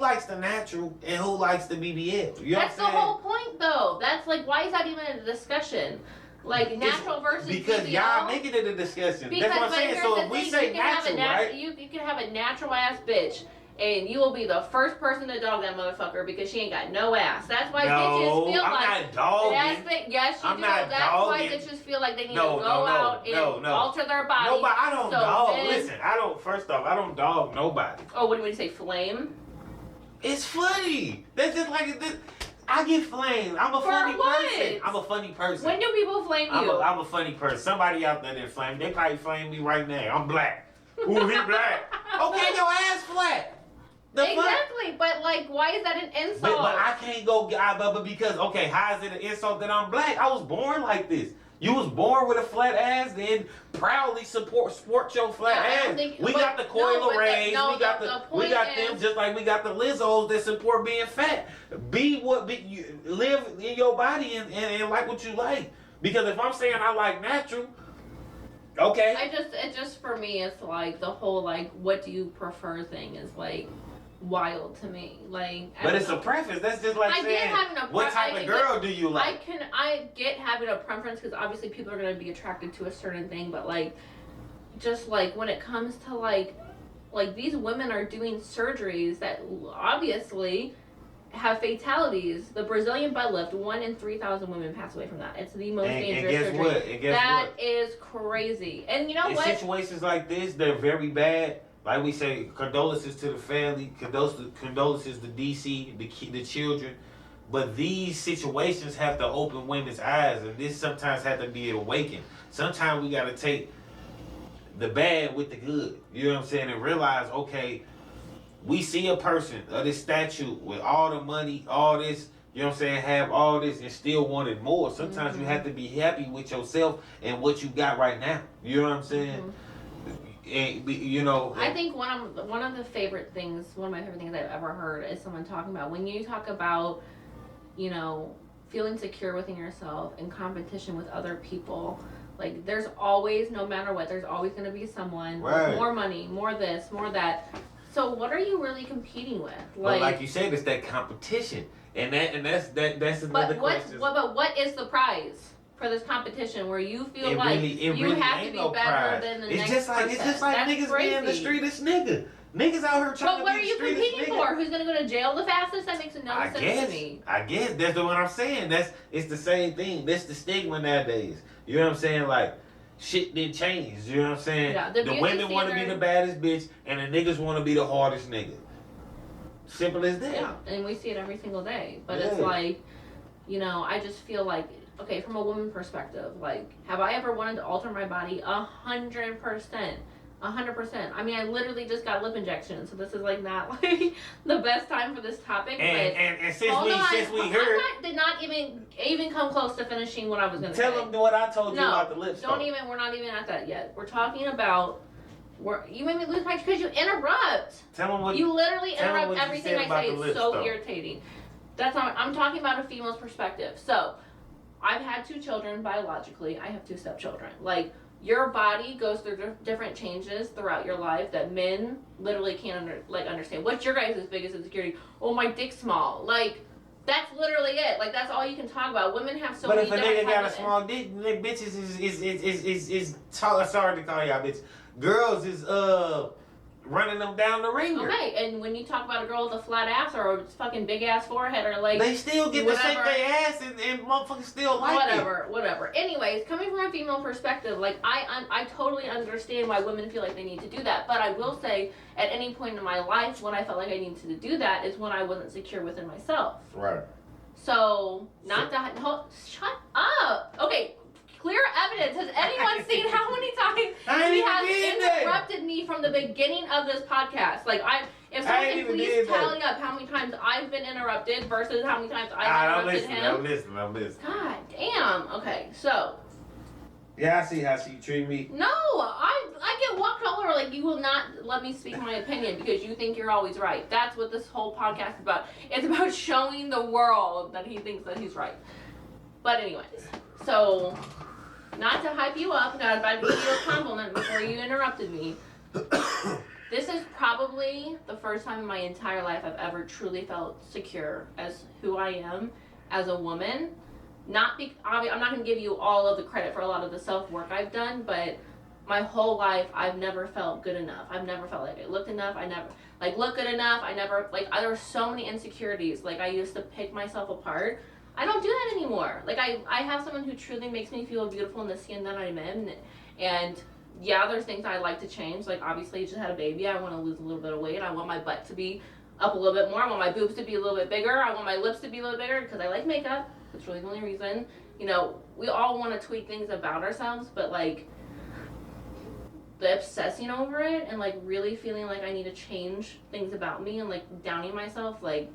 likes the natural and who likes the BBL? You know That's the whole point, though. That's like, why is that even a discussion? Like, natural versus because BBL? y'all making it a discussion. That's what I'm saying. So if we say natural, right? You can have a natural ass bitch, and you will be the first person to dog that motherfucker because she ain't got no ass. That's why bitches feel I'm not dogging. Yes, you I'm do. not That's dogging. why bitches feel like they need to go out and alter their body. No, but I don't dog. Then, Listen, first off, I don't dog nobody. Oh, what do you say, flame? It's funny. That's just like this. I get flamed. I'm a funny person. I'm a funny person. When do people flame you? I'm a funny person. Somebody out there that flame. They probably flame me right now. I'm black. Ooh, he black. Okay, your ass flat. Exactly, but like, why is that an insult? But I can't go, but because, okay, how is it an insult that I'm black? I was born like this. You was born with a flat ass, then proudly sport your flat ass. We got the Coil Rays, we got them just like we got the Lizzos that support being fat. Live in your body and like what you like. Because if I'm saying I like natural, okay. It just for me, it's like the whole like, what do you prefer thing is like wild to me. Like, but it's a preference. That's just like saying, what type of girl do you like? I get having a preference because obviously people are going to be attracted to a certain thing, but like, just like when it comes to like these women are doing surgeries that obviously have fatalities. The Brazilian butt lift, 1 in 3,000 women pass away from that. It's the most dangerous surgery. That is crazy. And you know what? In situations like this, they're very bad. Like we say, condolences to the family, condolences to DC, the children. But these situations have to open women's eyes, and this sometimes has to be awakened. Sometimes we got to take the bad with the good. You know what I'm saying? And realize, okay, we see a person of this statue with all the money, all this, you know what I'm saying, have all this and still wanted more. Sometimes you have to be happy with yourself and what you got right now. You know what I'm saying? And, you know, I think one of my favorite things I've ever heard is someone talking about when you talk about, you know, feeling secure within yourself in competition with other people. Like, there's always, no matter what, there's always going to be someone with more money, more this, more that. So what are you really competing with? Like you said, it's that competition, and that's another question. But what is the prize for this competition where you feel you have to be better than the next person? It's just like That's niggas crazy. being the streetest nigga. Niggas out here trying to be the streetest nigga. But what are you competing for? Who's gonna go to jail the fastest? That makes no sense to me. I guess that's what I'm saying. It's the same thing. That's the stigma nowadays. You know what I'm saying? Like, shit didn't change. You know what I'm saying? Yeah, the women want to be the baddest bitch, and the niggas want to be the hardest nigga. Simple as that. Yeah, and we see it every single day. But it's like, you know, I just feel like, okay, from a woman perspective, like, have I ever wanted to alter my body? 100%. 100%. I mean, I literally just got lip injections, so this is like not like the best time for this topic. And since we heard, I did not even come close to finishing what I was gonna say. Tell them what I told you about the lips. We're not even at that yet. We're talking about. You made me lose my because you interrupt. Tell them what you literally interrupt what everything I say. It's so irritating. That's not. I'm talking about a female's perspective. So, I've had 2 children biologically. I have 2 stepchildren. Like, your body goes through different changes throughout your life that men literally can't understand. What's your guys' biggest insecurity? Oh, my dick's small. Like, that's literally it. Like, that's all you can talk about. Women have so many different But if a nigga got a small dick, then bitches is sorry to call y'all bitches. Girls is running them down the ringer. Okay, and when you talk about a girl with a flat ass or a fucking big ass forehead or like they still get whatever, to shake their ass and motherfuckers still like it. Whatever. Anyways, coming from a female perspective, like I totally understand why women feel like they need to do that. But I will say, at any point in my life when I felt like I needed to do that is when I wasn't secure within myself. Right. So shut up. Okay. Clear evidence. Has anyone seen how many times he has interrupted me from the beginning of this podcast? Like, if someone can please tally up how many times I've been interrupted versus how many times I've interrupted him. I'm listening. God damn. Okay, so. Yeah, I see how she treat me. No, I get walked all over. Like, you will not let me speak my opinion because you think you're always right. That's what this whole podcast is about. It's about showing the world that he thinks that he's right. But anyways, so. Not to hype you up, not about to give you a compliment before you interrupted me. This is probably the first time in my entire life I've ever truly felt secure as who I am as a woman. I'm not going to give you all of the credit for a lot of the self-work I've done, but my whole life I've never felt good enough. I've never felt like I looked enough. I never look good enough. There were so many insecurities. Like, I used to pick myself apart. I don't do that anymore. Like, I have someone who truly makes me feel beautiful in the skin that I'm in. And yeah, there's things I'd like to change. Like, obviously, I just had a baby. I want to lose a little bit of weight. I want my butt to be up a little bit more. I want my boobs to be a little bit bigger. I want my lips to be a little bigger because I like makeup. That's really the only reason. You know, we all want to tweak things about ourselves, but, like, the obsessing over it and, like, really feeling like I need to change things about me and, like, downing myself, like,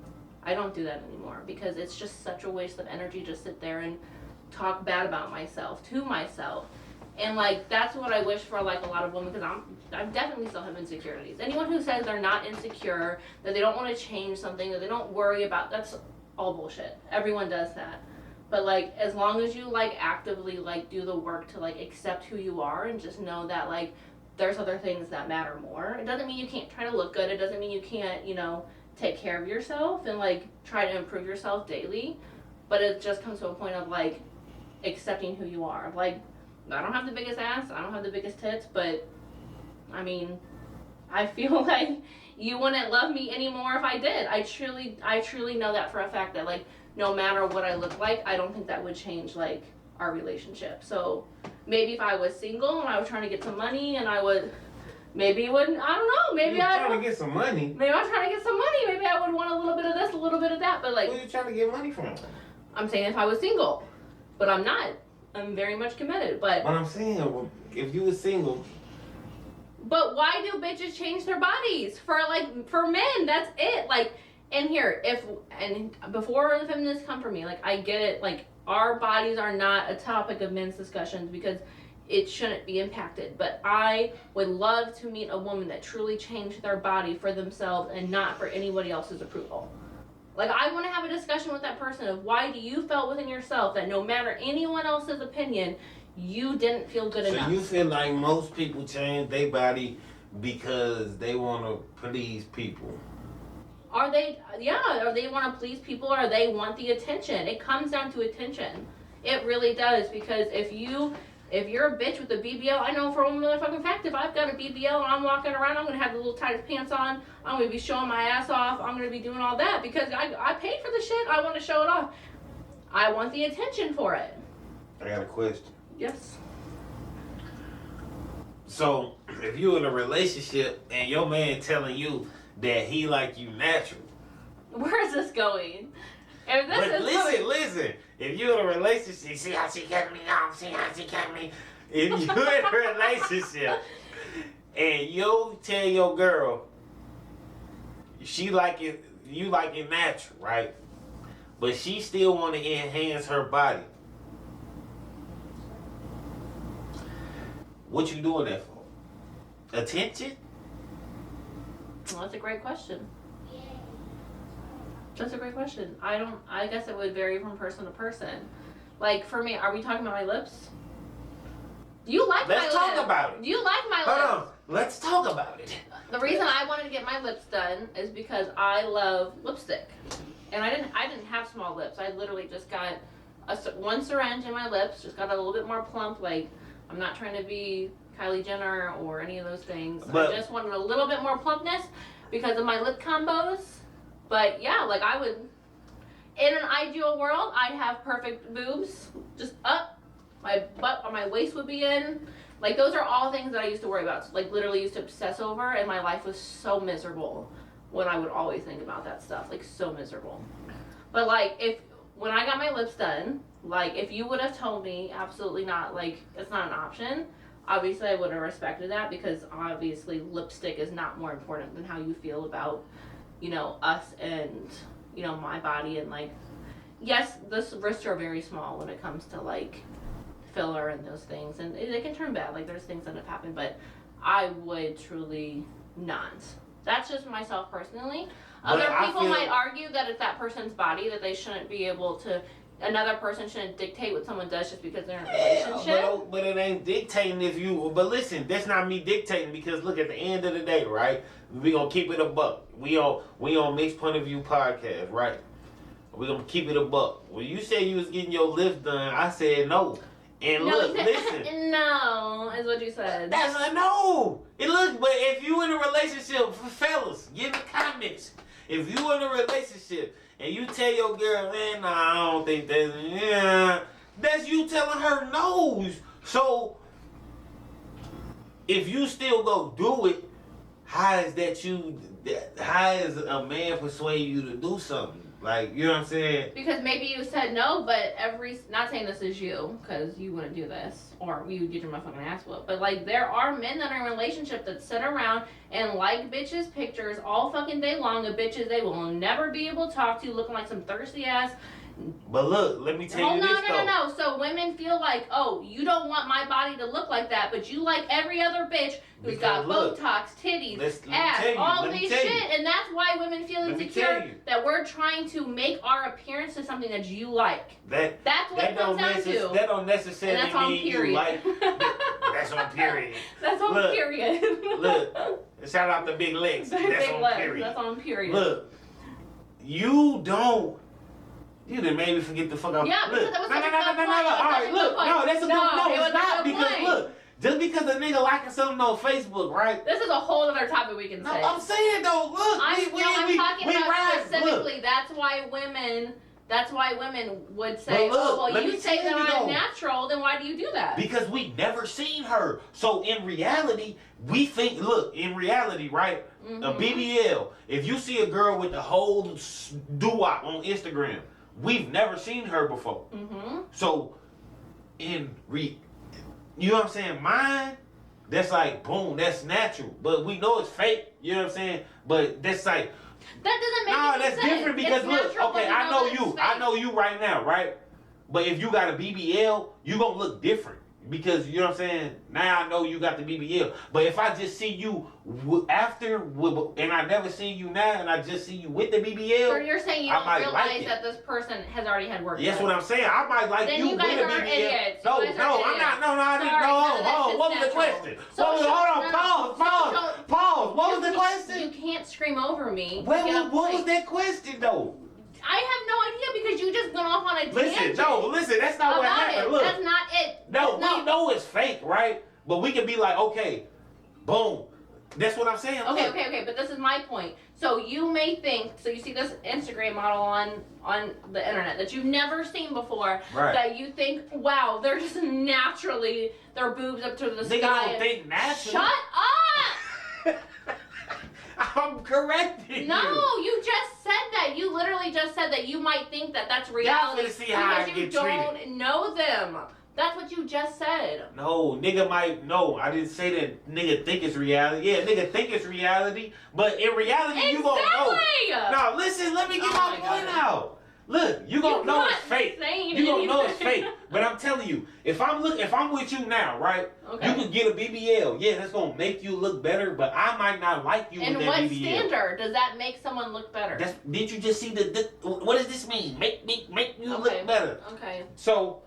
I don't do that anymore because it's just such a waste of energy to sit there and talk bad about myself to myself. And, like, that's what I wish for, like, a lot of women, because I definitely still have insecurities. Anyone who says they're not insecure, that they don't want to change something, that they don't worry about, that's all bullshit. Everyone does that. But, like, as long as you, like, actively, like, do the work to, like, accept who you are and just know that, like, there's other things that matter more. It doesn't mean you can't try to look good. It doesn't mean you can't, you know, take care of yourself and, like, try to improve yourself daily. But it just comes to a point of, like, accepting who you are. Like, I don't have the biggest ass. I don't have the biggest tits. But, I mean, I feel like you wouldn't love me anymore if I did. I truly know that for a fact that, like, no matter what I look like, I don't think that would change, like, our relationship. So maybe if I was single and I was trying to get some money and I would, maybe it wouldn't, I don't know, maybe I trying to get some money. Maybe I'm trying to get some money. Maybe I would want a little bit of this, a little bit of that, but, like, where are you trying to get money from? I'm saying if I was single, but I'm not. I'm very much committed, but. What I'm saying, well, if you were single. But why do bitches change their bodies? For men, that's it. Like, and before the feminists come for me, like, I get it, like, our bodies are not a topic of men's discussions because it shouldn't be impacted. But I would love to meet a woman that truly changed their body for themselves and not for anybody else's approval. Like, I want to have a discussion with that person of why do you felt within yourself that no matter anyone else's opinion, you didn't feel good enough. So you feel like most people change their body because they want to please people? Or they want to please people, or they want the attention. It comes down to attention. It really does, because if you're a bitch with a BBL, I know for a motherfucking fact, if I've got a BBL and I'm walking around, I'm going to have the little tightest pants on, I'm going to be showing my ass off, I'm going to be doing all that, because I paid for the shit, I want to show it off. I want the attention for it. I got a question. Yes. So, if you're in a relationship and your man telling you that he like you natural. Where is this going? Listen. If you're in a relationship, see how she kept me on, see how she kept me. If you're in a relationship and you tell your girl you like it natural, right? But she still want to enhance her body. What you doing that for? Attention? Well, that's a great question. That's a great question. I guess it would vary from person to person. Like, for me, are we talking about my lips? Do you like my Let's lips? talk about it. Do you like my lips? Hold on. Let's talk about it. The reason I wanted to get my lips done is because I love lipstick, and I didn't have small lips. I literally just got one syringe in my lips, just got a little bit more plump. Like, I'm not trying to be Kylie Jenner or any of those things. But I just wanted a little bit more plumpness because of my lip combos. But yeah, like I would, in an ideal world, I'd have perfect boobs, just up. My butt or my waist would be in. Like, those are all things that I used to worry about. Like, literally used to obsess over, and my life was so miserable when I would always think about that stuff. Like, so miserable. But, like, when I got my lips done, like, if you would have told me, absolutely not, like, it's not an option, obviously I would have respected that, because obviously lipstick is not more important than how you feel about, you know, us and, you know, my body. And, like, yes, the wrists are very small when it comes to, like, filler and those things, and they can turn bad. Like, there's things that have happened, but I would truly not. That's just myself personally. Other people might argue that it's that person's body, that they shouldn't be able to, another person shouldn't dictate what someone does just because they're in a relationship. But it ain't dictating if you, but listen, that's not me dictating, because look, at the end of the day, right, we gonna keep it a buck. We on Mixed POV Podcast, right? We gonna keep it a buck. When you said you was getting your lips done, I said no. And no, look, listen. No, is what you said. That's a no. And look, but if you in a relationship, fellas, get in the comments. If you in a relationship and you tell your girl, man, nah, I don't think that's you telling her no. So if you still go do it, how is a man persuading you to do something? Like, you know what I'm saying? Because maybe you said no, but not saying this is you, because you wouldn't do this, or you would get your motherfucking ass whooped, but, like, there are men that are in a relationship that sit around and like bitches' pictures all fucking day long of bitches they will never be able to talk to, looking like some thirsty ass. But look, let me tell you this, though. No. So women feel like, oh, you don't want my body to look like that, but you like every other bitch who's got Botox, titties, ass, all this shit, and that's why women feel insecure that we're trying to make our appearance to something that you like. That's what it comes down to. That don't necessarily and that's on mean period. you like. That's on period. That's on period. Look, shout out to Big Legs. That's on period. That's on period. Look, you don't. You done made me forget the fuck out. Yeah, because that was no. such a good point. All right, look, no, that's a good. No, it's not, because point. Look, just because a nigga liking something on Facebook, right? This is a whole other topic we can say. No, I'm saying though, look, I'm talking about ride, specifically. Look. That's why women would say, look, oh, well, you say that I'm though, natural, then why do you do that? Because we never seen her. So in reality, we think, look, in reality, right? Mm-hmm. A BBL, if you see a girl with the whole doo-wop on Instagram, we've never seen her before. Mm-hmm. So, you know what I'm saying? Mine, that's like, boom, that's natural. But we know it's fake, you know what I'm saying? But that's like, that doesn't make any that's sense. different, because it's look, natural, okay, I know you right now, right? But if you got a BBL, you gonna look different. Because, you know what I'm saying? Now I know you got the BBL. But if I just see you and I never seen you now, and I just see you with the BBL. So you're saying you don't realize that this person has already had work done. That's what I'm saying. I might like then you you guys with a are BBL. Idiots. No, I'm not. No, I didn't know. What was the question? Hold on. Pause. What was the question? You can't scream over me. What was that question, though? I have no idea, because you just went off on a tangent. Listen, that's not what happened. Look. That's not it. No, we know it's fake, right? But we can be like, okay, boom. That's what I'm saying. Okay, but this is my point. So you may think, so you see this Instagram model on the internet that you've never seen before, right? That you think, wow, they're just naturally, their boobs up to the sky. Nigga don't think naturally. Shut up! I'm correcting you. No, you just said that. You literally just said that you might think that that's reality. Y'all finna see how I because get you don't know them. That's what you just said. No, nigga might, no, I didn't say that nigga think it's reality. Yeah, nigga think it's reality, but in reality, you gonna know. No, listen, let me get my point out. Look, you gonna know it's fake. You gonna know it's fake. But I'm telling you, if I'm with you now, right? Okay. You can get a BBL. Yeah, that's gonna make you look better, but I might not like you with that BBL. And what standard does that make someone look better? Did you just see what does this mean? Make you look better. Okay. So,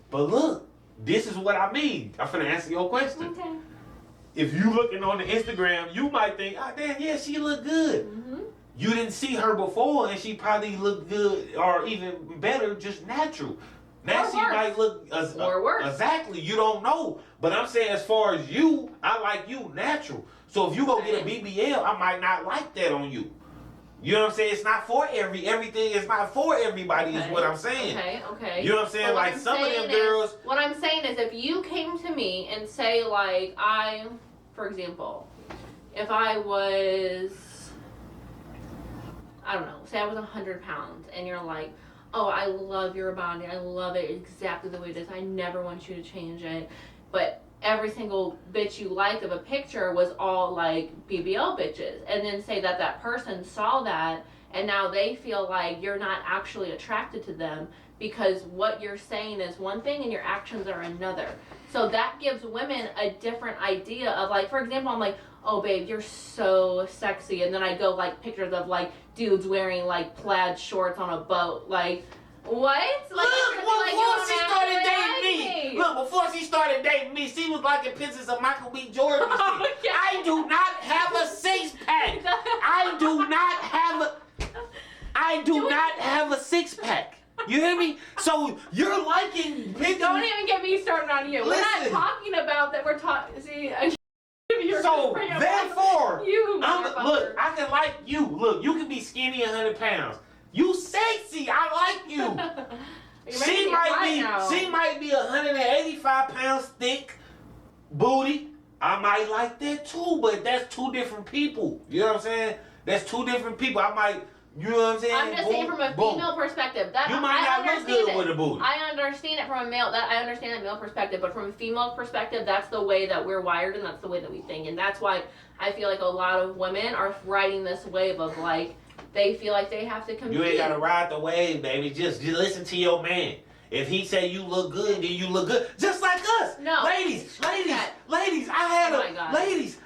but look, this is what I mean. I'm finna answer your question. Okay. If you looking on the Instagram, you might think, oh damn, yeah, she look good. Mm-hmm. You didn't see her before, and she probably looked good, or even better, just natural. Now Or she worse. might look Or worse. Exactly. You don't know, but I'm saying as far as you, I like you natural. So if you go get a BBL, I might not like that on you. You know what I'm saying? It's not for everything is not for everybody. Is what I'm saying. Okay. You know what I'm saying? But Like some of them girls. What I'm saying is, if you came to me and say, like, for example, if I was, I don't know, say I was 100 pounds, and you're like, oh, I love your body, I love it exactly the way it is, I never want you to change it, but every single bitch you liked of a picture was all like BBL bitches, and then say that person saw that, and now they feel like you're not actually attracted to them because what you're saying is one thing and your actions are another. So that gives women a different idea of, like, for example, I'm like, oh babe, you're so sexy, and then I go like pictures of like dudes wearing like plaid shorts on a boat, like, what? Like, Before she started dating me. Look, before she started dating me, she was liking pictures of Michael B. Jordan and shit. Okay. I do not have a six-pack. I do not have a six-pack. You hear me? So you're liking pictures. Don't even get me started on you. We're not Listen. talking about that. We're talking. See, So therefore, you look, I can like you. Look, you can be skinny 100 pounds. You sexy. I like you. She might be 185 pounds thick, booty. I might like that too, but that's two different people. You know what I'm saying? That's two different people. I might, you know what I'm saying? I'm just saying from a female perspective. That You might not look good with a booty. I understand it from a male. I understand that male perspective, but from a female perspective, that's the way that we're wired, and that's the way that we think, and that's why I feel like a lot of women are riding this wave of like, they feel like they have to compete. You ain't gotta ride the wave, baby. Just listen to your man. If he say you look good, then you look good. Just like us. No. Ladies, I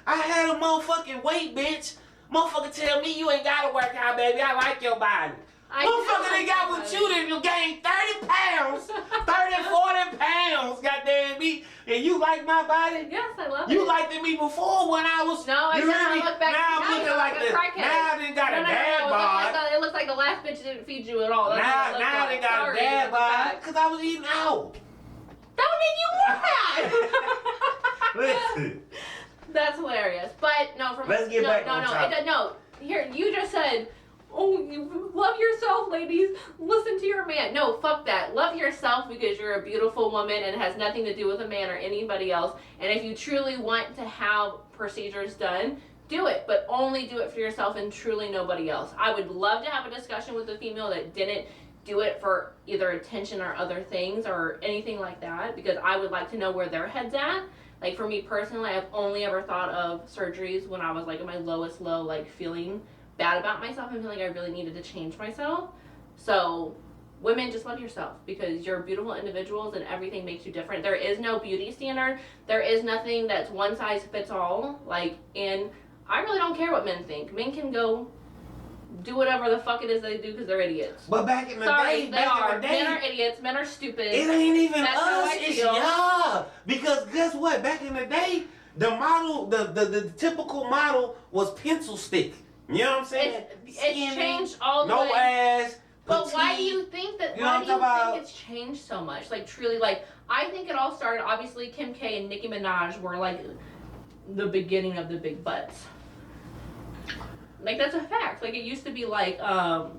had a motherfucking weight bitch. Motherfucker tell me you ain't gotta work out, baby. I like your body. Motherfucker that got with you, then you gained 30 pounds. 30, 40 pounds, goddamn me. And you like my body? Yes, I love it. You liked me before when I was. No, I you didn't. hear me? I look back. Now I'm looking like this. Now I didn't got a dad bod. It looks like the last bitch didn't feed you at all. Now they got a dad bod because I was eating out. That would mean you want that. Listen. That's hilarious. But no, Let's get back on topic. No. Here, you just said, oh, you love yourself, ladies. Listen to your man. No, fuck that. Love yourself because you're a beautiful woman and it has nothing to do with a man or anybody else. And if you truly want to have procedures done, do it. But only do it for yourself and truly nobody else. I would love to have a discussion with a female that didn't do it for either attention or other things or anything like that, because I would like to know where their head's at. Like, for me personally, I've only ever thought of surgeries when I was like in my lowest low, like feeling bad about myself and feeling like I really needed to change myself. So women, just love yourself because you're beautiful individuals and everything makes you different. There is no beauty standard. There is nothing that's one size fits all. Like, and I really don't care what men think. Men can go do whatever the fuck it is they do because they're idiots. But back in the Sorry, day, they are. Men are idiots. Men are stupid. It ain't even That's how us, I it's feel. y'all. Because guess what? Back in the day, the model, the typical model was pencil stick. You know what I'm saying? It's changed all the no way. ass. But petite. why do you think that? You know Why what do I'm you talking think it's changed so much? Like, truly, like, I think it all started. Obviously, Kim K and Nicki Minaj were like the beginning of the big butts. Like, that's a fact. Like, it used to be like, who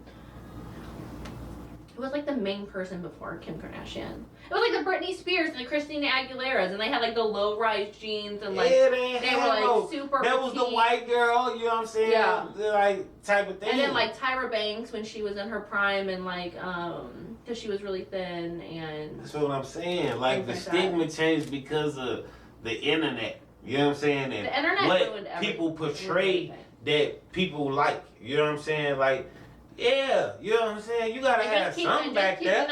was like the main person before Kim Kardashian? It was like the Britney Spears and the Christina Aguileras, and they had like the low-rise jeans and like yeah, they were like super. That was the petite. white girl, you know what I'm saying? Yeah. Like type of thing. And then like Tyra Banks when she was in her prime and like because she was really thin and. That's what I'm saying. Like the Things like stigma changed because of the internet. You know what I'm saying? And The internet what ruined people everything. portray that people like. You know what I'm saying? Like, yeah, you know what I'm saying? You gotta have something back there.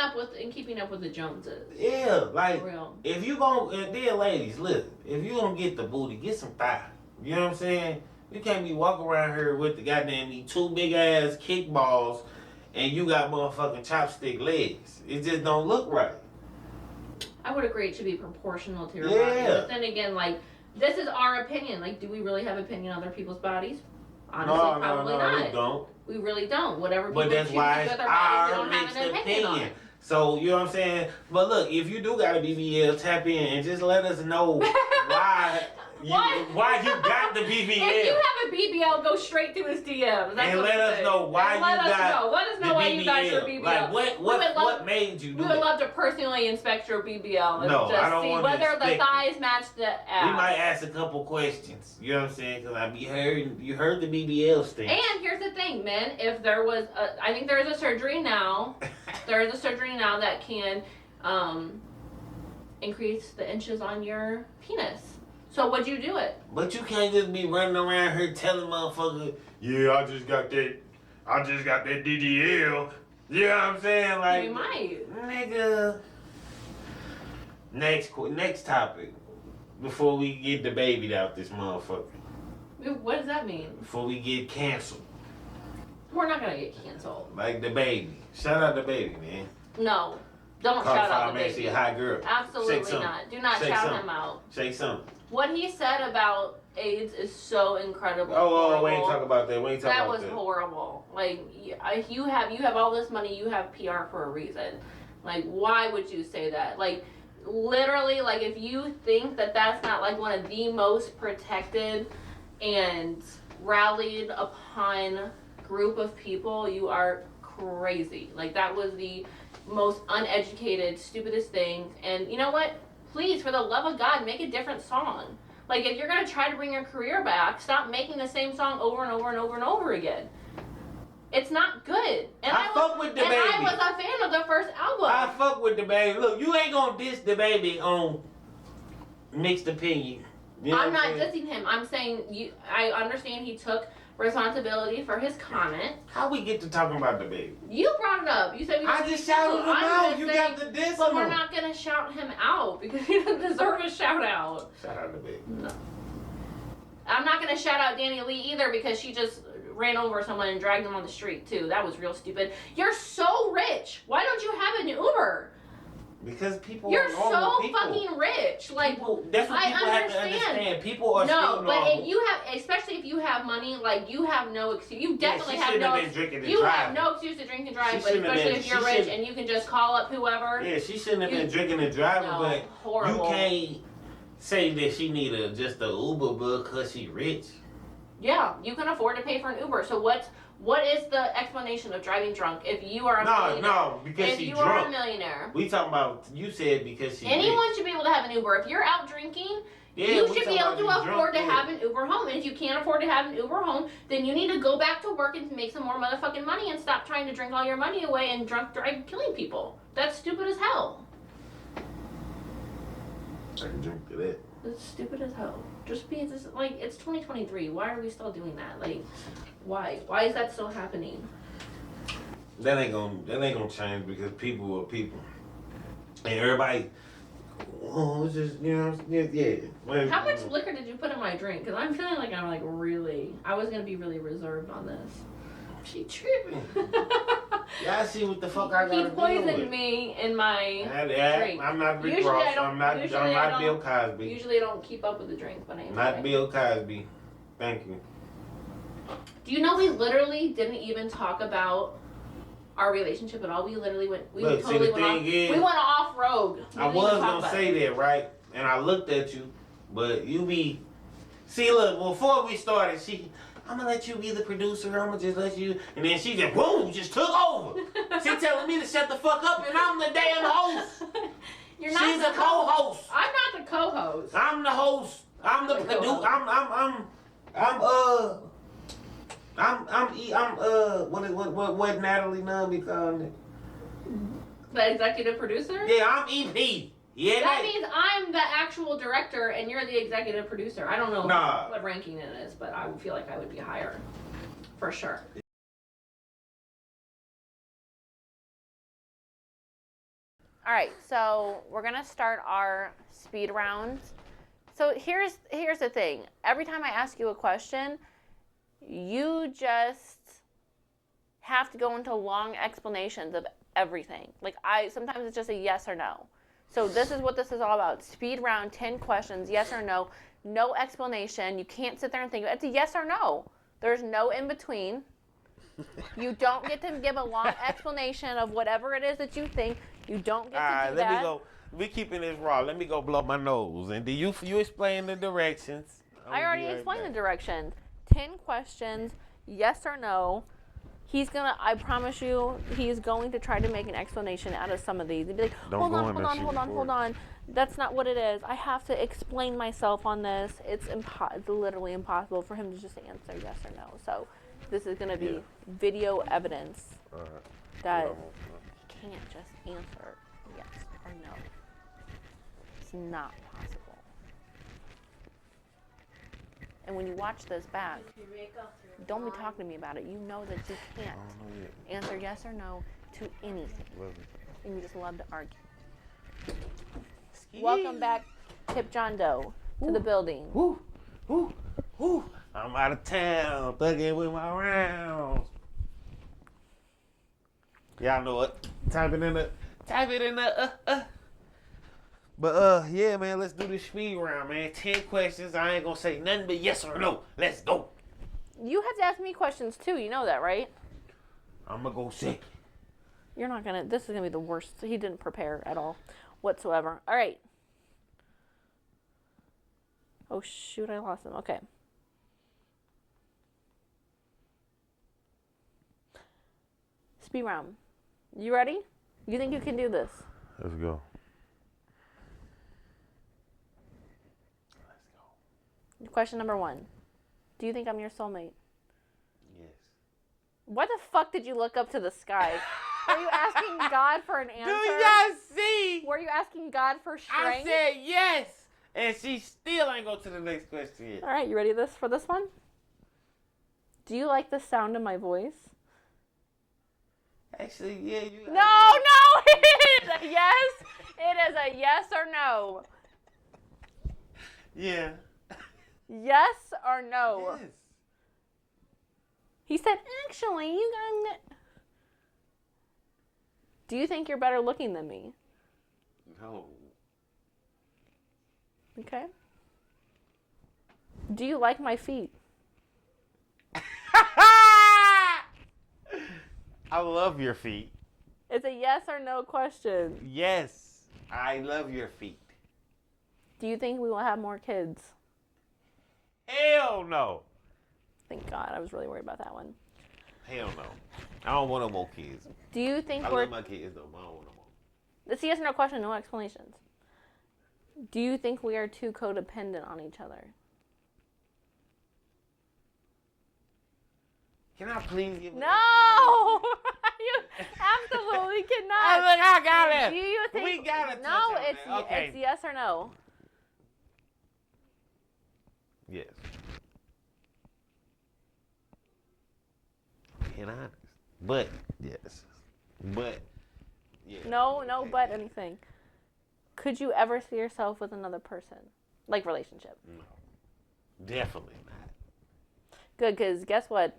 Keeping up with the Joneses. Yeah, like For real. if you gon' dear ladies, look, if you gonna get the booty, get some thigh. You know what I'm saying? You can't be walking around here with the goddamn these two big ass kickballs and you got motherfucking chopstick legs. It just don't look right. I would agree it should be proportional to your Yeah. body. But then again, like, this is our opinion. Like, do we really have opinion on other people's bodies? Honestly, probably not. We don't. We really don't. Whatever people But that's choose why to do it's with their bodies, we our don't have mixed an opinion on opinion. it. So, you know what I'm saying? But look, if you do got a BBL, tap in and just let us know why you got the BBL. If you have a BBL, go straight to his DMs. That's And what let us know why you got Let us know why you got your BBL. Like, what made you do We that? would love to personally inspect your BBL and No, I just don't see wanna whether the inspect thighs match the ass. We might ask a couple questions. You know what I'm saying? Because you heard the BBL thing. And here's the thing, men. If there was, I think there is a surgery now. There is a surgery now that can increase the inches on your penis. So would you do it? But you can't just be running around here telling motherfuckers, yeah, I just got that DDL. You know what I'm saying? Like, You might. nigga. Next topic. Before we get the baby out this motherfucker. What does that mean? Before we get canceled. We're not gonna get canceled. Like the baby. Shout out the baby, man. No. Don't shout out the Actually baby. a hot girl. Absolutely not. Do not shout him out. Say something. What he said about AIDS is so incredible. Oh, we ain't talking about that. That was horrible. Like, you have all this money. You have PR for a reason. Like, why would you say that? Like, literally, like, if you think that that's not like one of the most protected and rallied upon group of people, you are crazy. Like, that was the most uneducated, stupidest thing. And you know what? Please, for the love of God, make a different song. Like, if you're gonna try to bring your career back, stop making the same song over and over and over and over again. It's not good. And I fuck with the baby. I was a fan of the first album. I fuck with the baby. Look, you ain't gonna diss the baby on Mixed Opinion. You know I'm what not saying? dissing him. I'm saying I understand he took responsibility for his comment. How we get to talking about the baby? You brought it up. You said we I just shouted him out. You got the diss But him. we're not gonna shout him out because he doesn't deserve a shout out. Shout out the baby. No. I'm not gonna shout out Danny Lee either because she just ran over someone and dragged them on the street too. That was real stupid. You're so rich. Why don't you have an Uber? Because people You're are normal so people. fucking rich. Like, That's what I people have to understand. understand. People are no, still normal. but if you have, especially if you have money, like you have no excuse. You definitely she have shouldn't no. have been drinking and You have driving. no excuse to drink and drive, She but shouldn't have especially been- if you're she rich should- and you can just call up whoever. Yeah, she shouldn't have been You- drinking and driving, No, but horrible. you can't say that she need just a Uber because she rich. Yeah, you can afford to pay for an Uber. So what is the explanation of driving drunk if you are a No, millionaire? no, because If she you are a drunk. millionaire. We talking about, you said because she Anyone rich. should be able to have an Uber. If you're out drinking, Yeah, you we should be talking able about to you afford drunk, to yeah. have an Uber home. And if you can't afford to have an Uber home, then you need to go back to work and make some more motherfucking money and stop trying to drink all your money away and drunk drive killing people. That's stupid as hell. I can drink to that. It's stupid as hell. Just like, it's 2023. Why are we still doing that? Like, why? Why is that still happening? That ain't gonna change because people are people. And everybody, it's just, you know, yeah. Well, How much liquor did you put in my drink? Because I'm feeling like I was going to be really reserved on this. She tripping. Y'all see what the fuck I gotta He deal poisoned with. me in my drink. I'm not Rick Usually Ross. I don't- I'm not usually I don't- Bill Cosby. Usually I don't keep up with the drink, but anyway. Not Bill Cosby. Thank you. Do you know we literally didn't even talk about our relationship at all? We literally went. We Look, see, totally the went off. thing is, We went off road. We I didn't was even talk gonna about say it. that, right? And I looked at you, but you be. See, look, before we started, I'm gonna let you be the producer. I'm gonna just let you. And then she just, boom, just took over. She telling me to shut the fuck up, and I'm the damn host. You're not She's the a co-host. I'm not the co-host. I'm the host. I'm the The producer. co-host. What Natalie Nunn be calling it? The executive producer? Yeah, I'm EP. Yeah, That means I'm the actual director and you're the executive producer. I don't know Nah. what ranking it is, but I would feel like I would be higher. For sure. All right, so we're gonna start our speed round. So here's the thing. Every time I ask you a question, you just have to go into long explanations of everything. Like sometimes it's just a yes or no. So this is what this is all about. Speed round, 10 questions, yes or no. No explanation. You can't sit there and think. It's a yes or no. There's no in between. You don't get to give a long explanation of whatever it is that you think. You don't get to do that. Let me go. We keeping this raw. Let me go blow my nose. And do you explain the directions? I already explained the directions. 10 questions, yes or no. I promise you, he's going to try to make an explanation out of some of these. He'd be like, hold on. That's not what it is. I have to explain myself on this. It's literally impossible for him to just answer yes or no. So this is going to be video evidence that he can't just answer yes or no. It's not possible. And when you watch this back, don't be talking to me about it. You know that you can't answer yes or no to anything. And you just love to argue. Welcome back, Tip John Doe, to the building. I'm out of town, thugging with my rounds. Y'all know it. Type it in the. But yeah, man, let's do this speed round, man. 10 questions. I ain't gonna say nothing but yes or no. Let's go. You have to ask me questions too. You know that, right? I'm gonna go second. You're not gonna. This is gonna be the worst. He didn't prepare at all, whatsoever. All right. Oh shoot! I lost him. Okay. Speed round. You ready? You think you can do this? Let's go. Question number 1. Do you think I'm your soulmate? Yes. Why the fuck did you look up to the sky? Were you asking God for an answer? Do y'all see? Were you asking God for strength? I said yes. And she still ain't go to the next question yet. All right, you ready for this one? Do you like the sound of my voice? Actually, yeah. No, it is a yes. It is a yes or no. Yeah. Yes or no? Yes. He said, actually, you got... Do you think you're better looking than me? No. Okay. Do you like my feet? I love your feet. It's a yes or no question. Yes. I love your feet. Do you think we will have more kids? Hell no. Thank God. I was really worried about that one. Hell no. I don't want no more kids. Do you think I love my kids though, but I don't want no more. It's a yes or no question, no explanations. Do you think we are too codependent on each other? Can I please give No! You absolutely cannot. I got it. Do you think... We got to touch No, on it's that. Okay. it's yes or no. Yes. Being honest. But, yes. But, yeah. No, Okay. but anything. Could you ever see yourself with another person? Like relationship? No. Definitely not. Good, because guess what?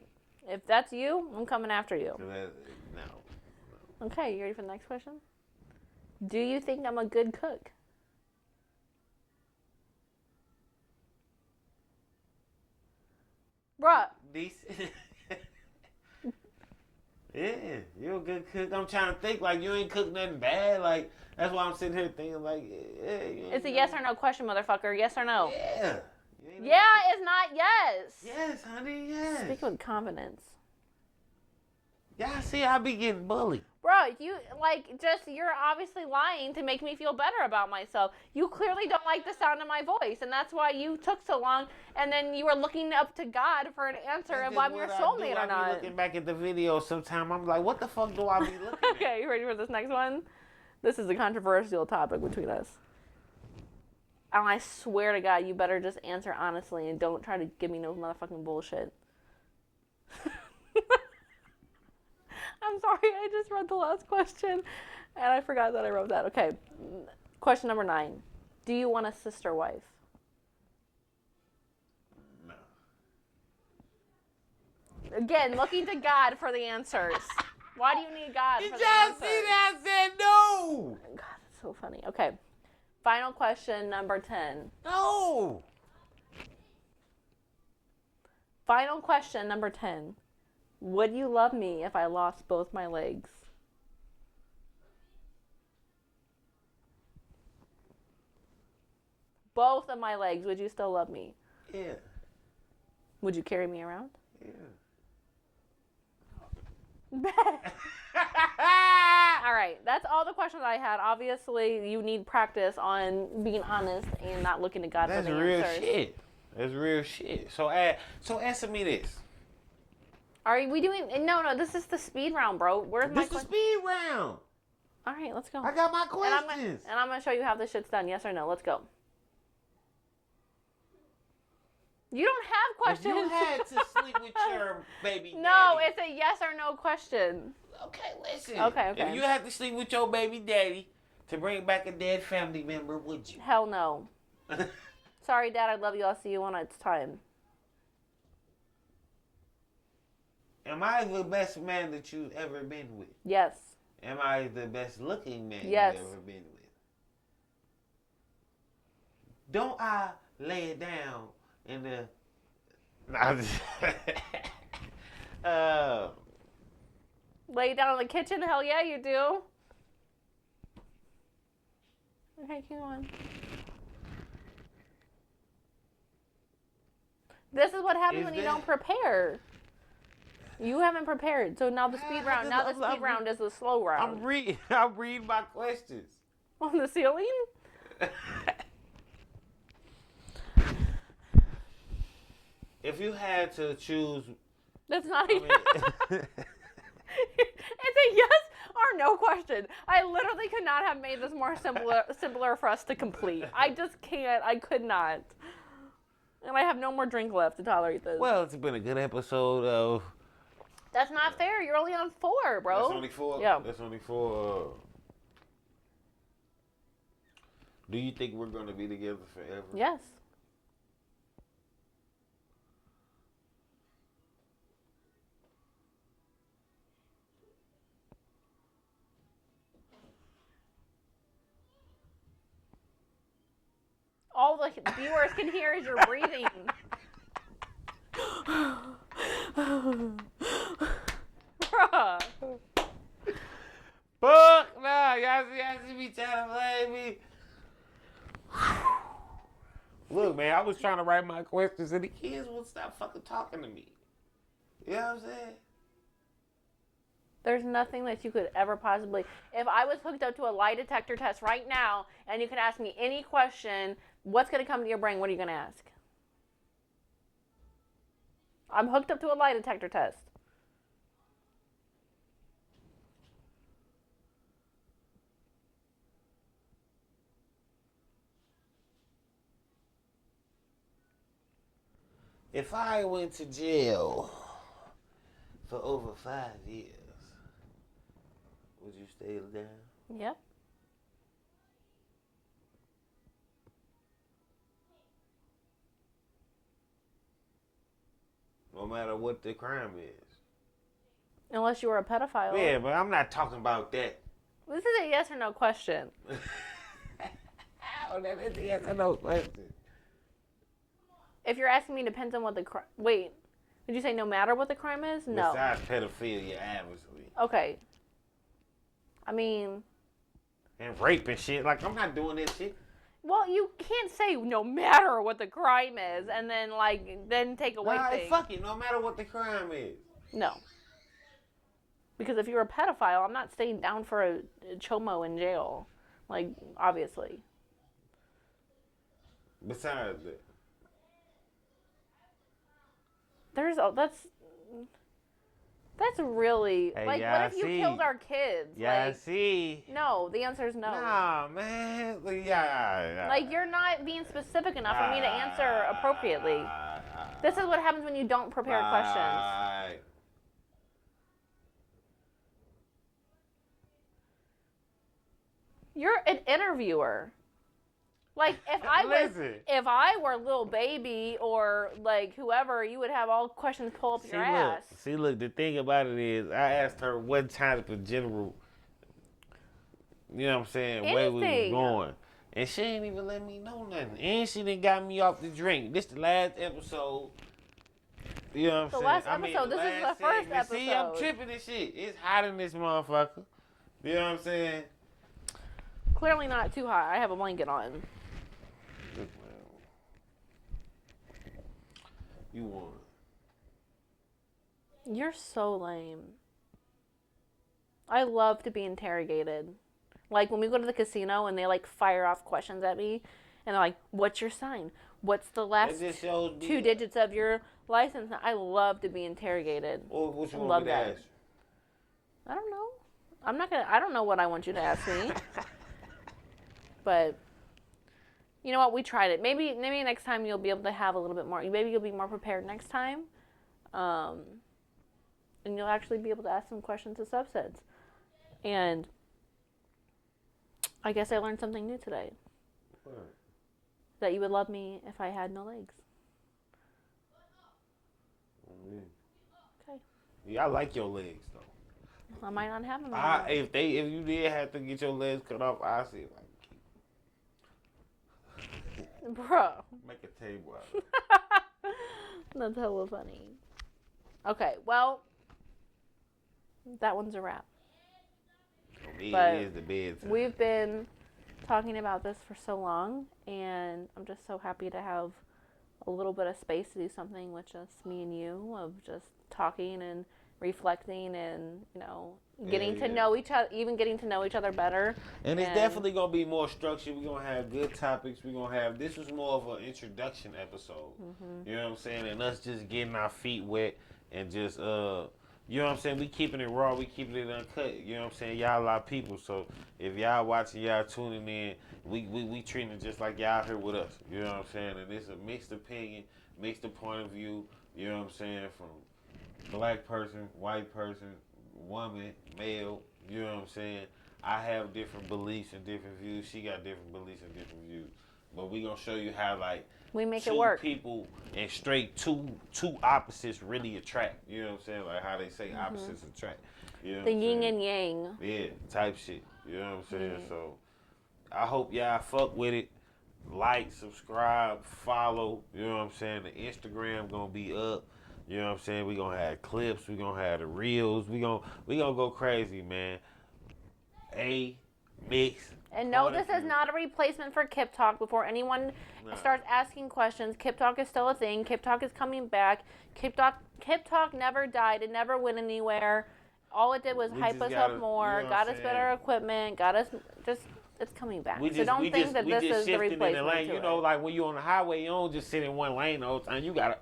If that's you, I'm coming after you. No. Okay, you ready for the next question? Do you think I'm a good cook? Bruh. Yeah, you're a good cook. I'm trying to think like you ain't cooked nothing bad. Like that's why I'm sitting here thinking like, yeah. It's a yes or no question, motherfucker. Yes or no? Yeah. Yeah, it's not yes. Yes, honey, yes. Speak with confidence. Y'all see I be getting bullied. Bro, you're obviously lying to make me feel better about myself. You clearly don't like the sound of my voice, and that's why you took so long, and then you were looking up to God for an answer of whether I'm your soulmate or not. I be looking back at the video sometime, I'm like, what the fuck do I be looking at? Okay, you ready for this next one? This is a controversial topic between us. And I swear to God, you better just answer honestly and don't try to give me no motherfucking bullshit. I'm sorry, I just read the last question and I forgot that I wrote that. Okay, question number 9. Do you want a sister wife? No. Again, looking to God for the answers. Why do you need God Did for y'all the answers? see that? I said no. God, So funny. Okay. Final question number 10. No. Final question number 10. Would you love me if I lost both my legs? Both of my legs, would you still love me? Yeah. Would you carry me around? Yeah. All right, that's all the questions I had. Obviously, you need practice on being honest and not looking to God That's for the real answers. shit. That's real shit. So answer me this. Are we doing? No. This is the speed round, bro. Where's my This is the speed round. All right, let's go. I got my And questions. I'm gonna show you how this shit's done. Yes or no? Let's go. You don't have questions. If you had to sleep with your baby daddy. No, it's a yes or no question. Okay, listen. Okay. If you had to sleep with your baby daddy to bring back a dead family member, would you? Hell no. Sorry, Dad. I love you. I'll see you when it's time. Am I the best man that you've ever been with? Yes. Am I the best looking man Yes. you've ever been with? Don't I lay it down in the... Lay down in the kitchen? Hell yeah, you do. Okay, keep going. This is what happens when you don't prepare. You haven't prepared, so now the speed round. Now the speed round is the slow round. I'm reading my questions. On the ceiling? If you had to choose, That's not a it's a yes or no question. I literally could not have made this more simpler for us to complete. I just can't. I could not. And I have no more drink left to tolerate this. well, it's been a good episode of. That's not fair. You're only on 4, bro. That's only 4. Yeah. That's only 4. Do you think we're gonna be together forever? Yes. All the viewers can hear is your breathing. Bruh. Fuck nah, y'all see me trying to blame me. Look, man, I was trying to write my questions and the kids won't stop fucking talking to me. You know what I'm saying? There's nothing that you could ever possibly... If I was hooked up to a lie detector test right now and you could ask me any question, what's going to come to your brain? What are you going to ask? I'm hooked up to a lie detector test. If I went to jail for over 5 years, would you stay down? Yep. No matter what the crime is. Unless you were a pedophile. Yeah, but I'm not talking about that. This is a yes or no question. Oh, that is a yes or no question. If you're asking me, depends on what the crime... Wait. Did you say no matter what the crime is? No. Besides pedophilia, obviously. Okay. I mean... And rape and shit. Like, I'm not doing that shit. Well, you can't say no matter what the crime is and then, then take away things. Fuck it. No matter what the crime is. No. Because if you're a pedophile, I'm not staying down for a chomo in jail. Obviously. Besides that. That's really... Hey, what yeah, if you killed our kids? Yeah, see. No, the answer is no. Nah, man. Yeah. You're not being specific enough for me to answer appropriately. This is what happens when you don't prepare questions. You're an interviewer. If I were Lil Baby or whoever, you would have all questions pull up your ass. Look, the thing about it is, I asked her what type of general you know what I'm saying, where we was Anything. going. And she ain't even let me know nothing. And she done got me off the drink. This the last episode. You know what I'm saying? The last episode. This is the first episode. See, I'm tripping and shit. It's hot in this motherfucker. You know what I'm saying? Clearly not too hot. I have a blanket on. You won. You're so lame. I love to be interrogated. Like when we go to the casino and they like fire off questions at me and they're like, what's your sign? What's the last two digits of your license? I love to be interrogated. Well, what you I want love me to that. ask? I don't know. I don't know what I want you to ask me. But you know what? We tried it. Maybe next time you'll be able to have a little bit more. Maybe you'll be more prepared next time. And you'll actually be able to ask some questions to subsets. And I guess I learned something new today. What? That you would love me if I had no legs. Okay. Yeah, I like your legs though. I might not have them. If you did have to get your legs cut off, I see it. Bro. Make a table out of it. That's hella funny. Okay, well, that one's a wrap. But It is the bed time. we've been talking about this for so long, and I'm just so happy to have a little bit of space to do something with just me and you, of just talking and reflecting and, you know, getting to know each other, even getting to know each other better. And it's definitely going to be more structured. We're going to have good topics. This was more of an introduction episode. Mm-hmm. You know what I'm saying? And us just getting our feet wet and just, you know what I'm saying? We keeping it raw. We keeping it uncut. You know what I'm saying? Y'all a lot of people. So if y'all watching, y'all tuning in, we treating it just like y'all here with us. You know what I'm saying? And it's a mixed opinion, mixed point of view. You know what I'm saying? From black person, white person, woman, male. You know what I'm saying? I have different beliefs and different views. She got different beliefs and different views. But we gonna show you how like we make two it work. people and straight two opposites really attract. You know what I'm saying? Like how they say opposites attract. You know The what I'm yin saying? and yang. Yeah, type shit. You know what I'm saying? So I hope y'all fuck with it. Like, subscribe, follow. You know what I'm saying? The Instagram gonna be up. You know what I'm saying? We gonna have clips. We gonna have the reels. We gonna go crazy, man. Mix. And no, this is not a replacement for Kip Talk. Before anyone starts asking questions, Kip Talk is still a thing. Kip Talk is coming back. Kip Talk never died. It never went anywhere. All it did was hype us up more, got us better equipment, got us just. It's coming back. So don't think that this is the replacement to You know, like when you're on the highway, you don't just sit in one lane the whole time. You gotta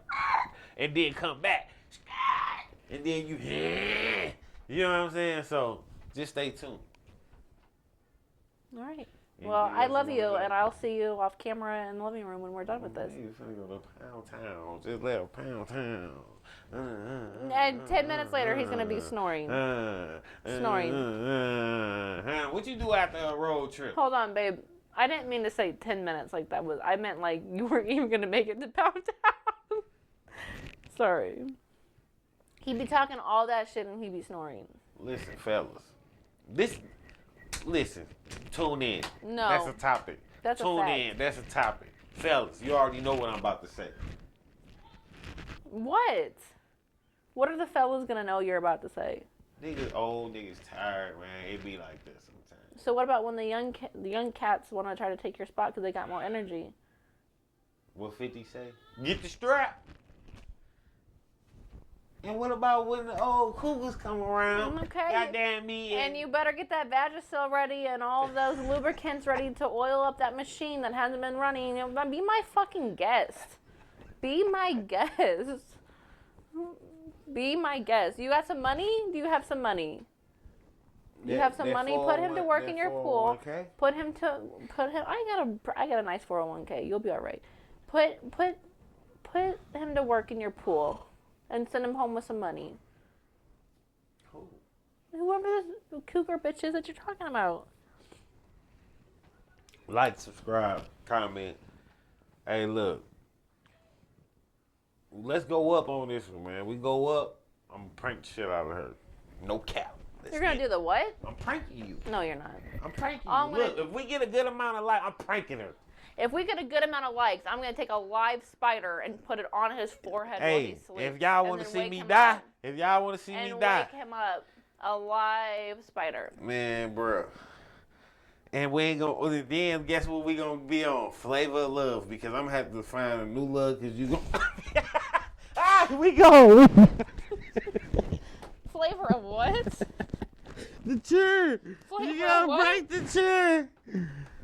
and then come back, and then you know what I'm saying. So just stay tuned. All right. Well, I love you, and I'll see you off camera in the living room when we're done with this. You finna go to Pound Town. Just left Pound Town. And 10 minutes later, he's gonna be snoring. Snoring. What you do after a road trip? Hold on, babe. I didn't mean to say 10 minutes like that was. I meant like you weren't even gonna make it to Pound Town. Sorry. He'd be talking all that shit and he'd be snoring. Listen, fellas. Listen. Tune in. No. That's a topic. That's Tune a fact. in. That's a topic. Fellas, you already know what I'm about to say. What? What are the fellas gonna know you're about to say? Niggas old, niggas tired, man. It be like this sometimes. So what about when the young cats want to try to take your spot because they got more energy? What 50 say? Get the strap. And what about when the old cougars come around? Okay. Goddamn me. And you better get that Vagisil ready and all of those lubricants ready to oil up that machine that hasn't been running. Be my fucking guest. Be my guest. Be my guest. You got some money? Do you have some money? You have some money? Put him to work in your pool. Put him. I got a nice 401k. You'll be all right. Put him to work in your pool, and send him home with some money. Cool. Whoever this cougar bitch is that you're talking about. Like, subscribe, comment. Hey, look. Let's go up on this one, man. We go up, I'm gonna prank the shit out of her. No cap. You're gonna do the what? I'm pranking you. No, you're not. I'm pranking I'm you. Look, if we get a good amount of likes, I'm pranking her. If we get a good amount of likes, I'm gonna take a live spider and put it on his forehead while Hey, he sleeps. if y'all want to see me die, wake him up, a live spider. Man, bro. And we ain't gonna. Then guess what we gonna be on? Flavor of Love, because I'm gonna have to find a new love. Cause you gonna. We go. Flavor of what? The chair. Flavor You gotta of what? break the chair.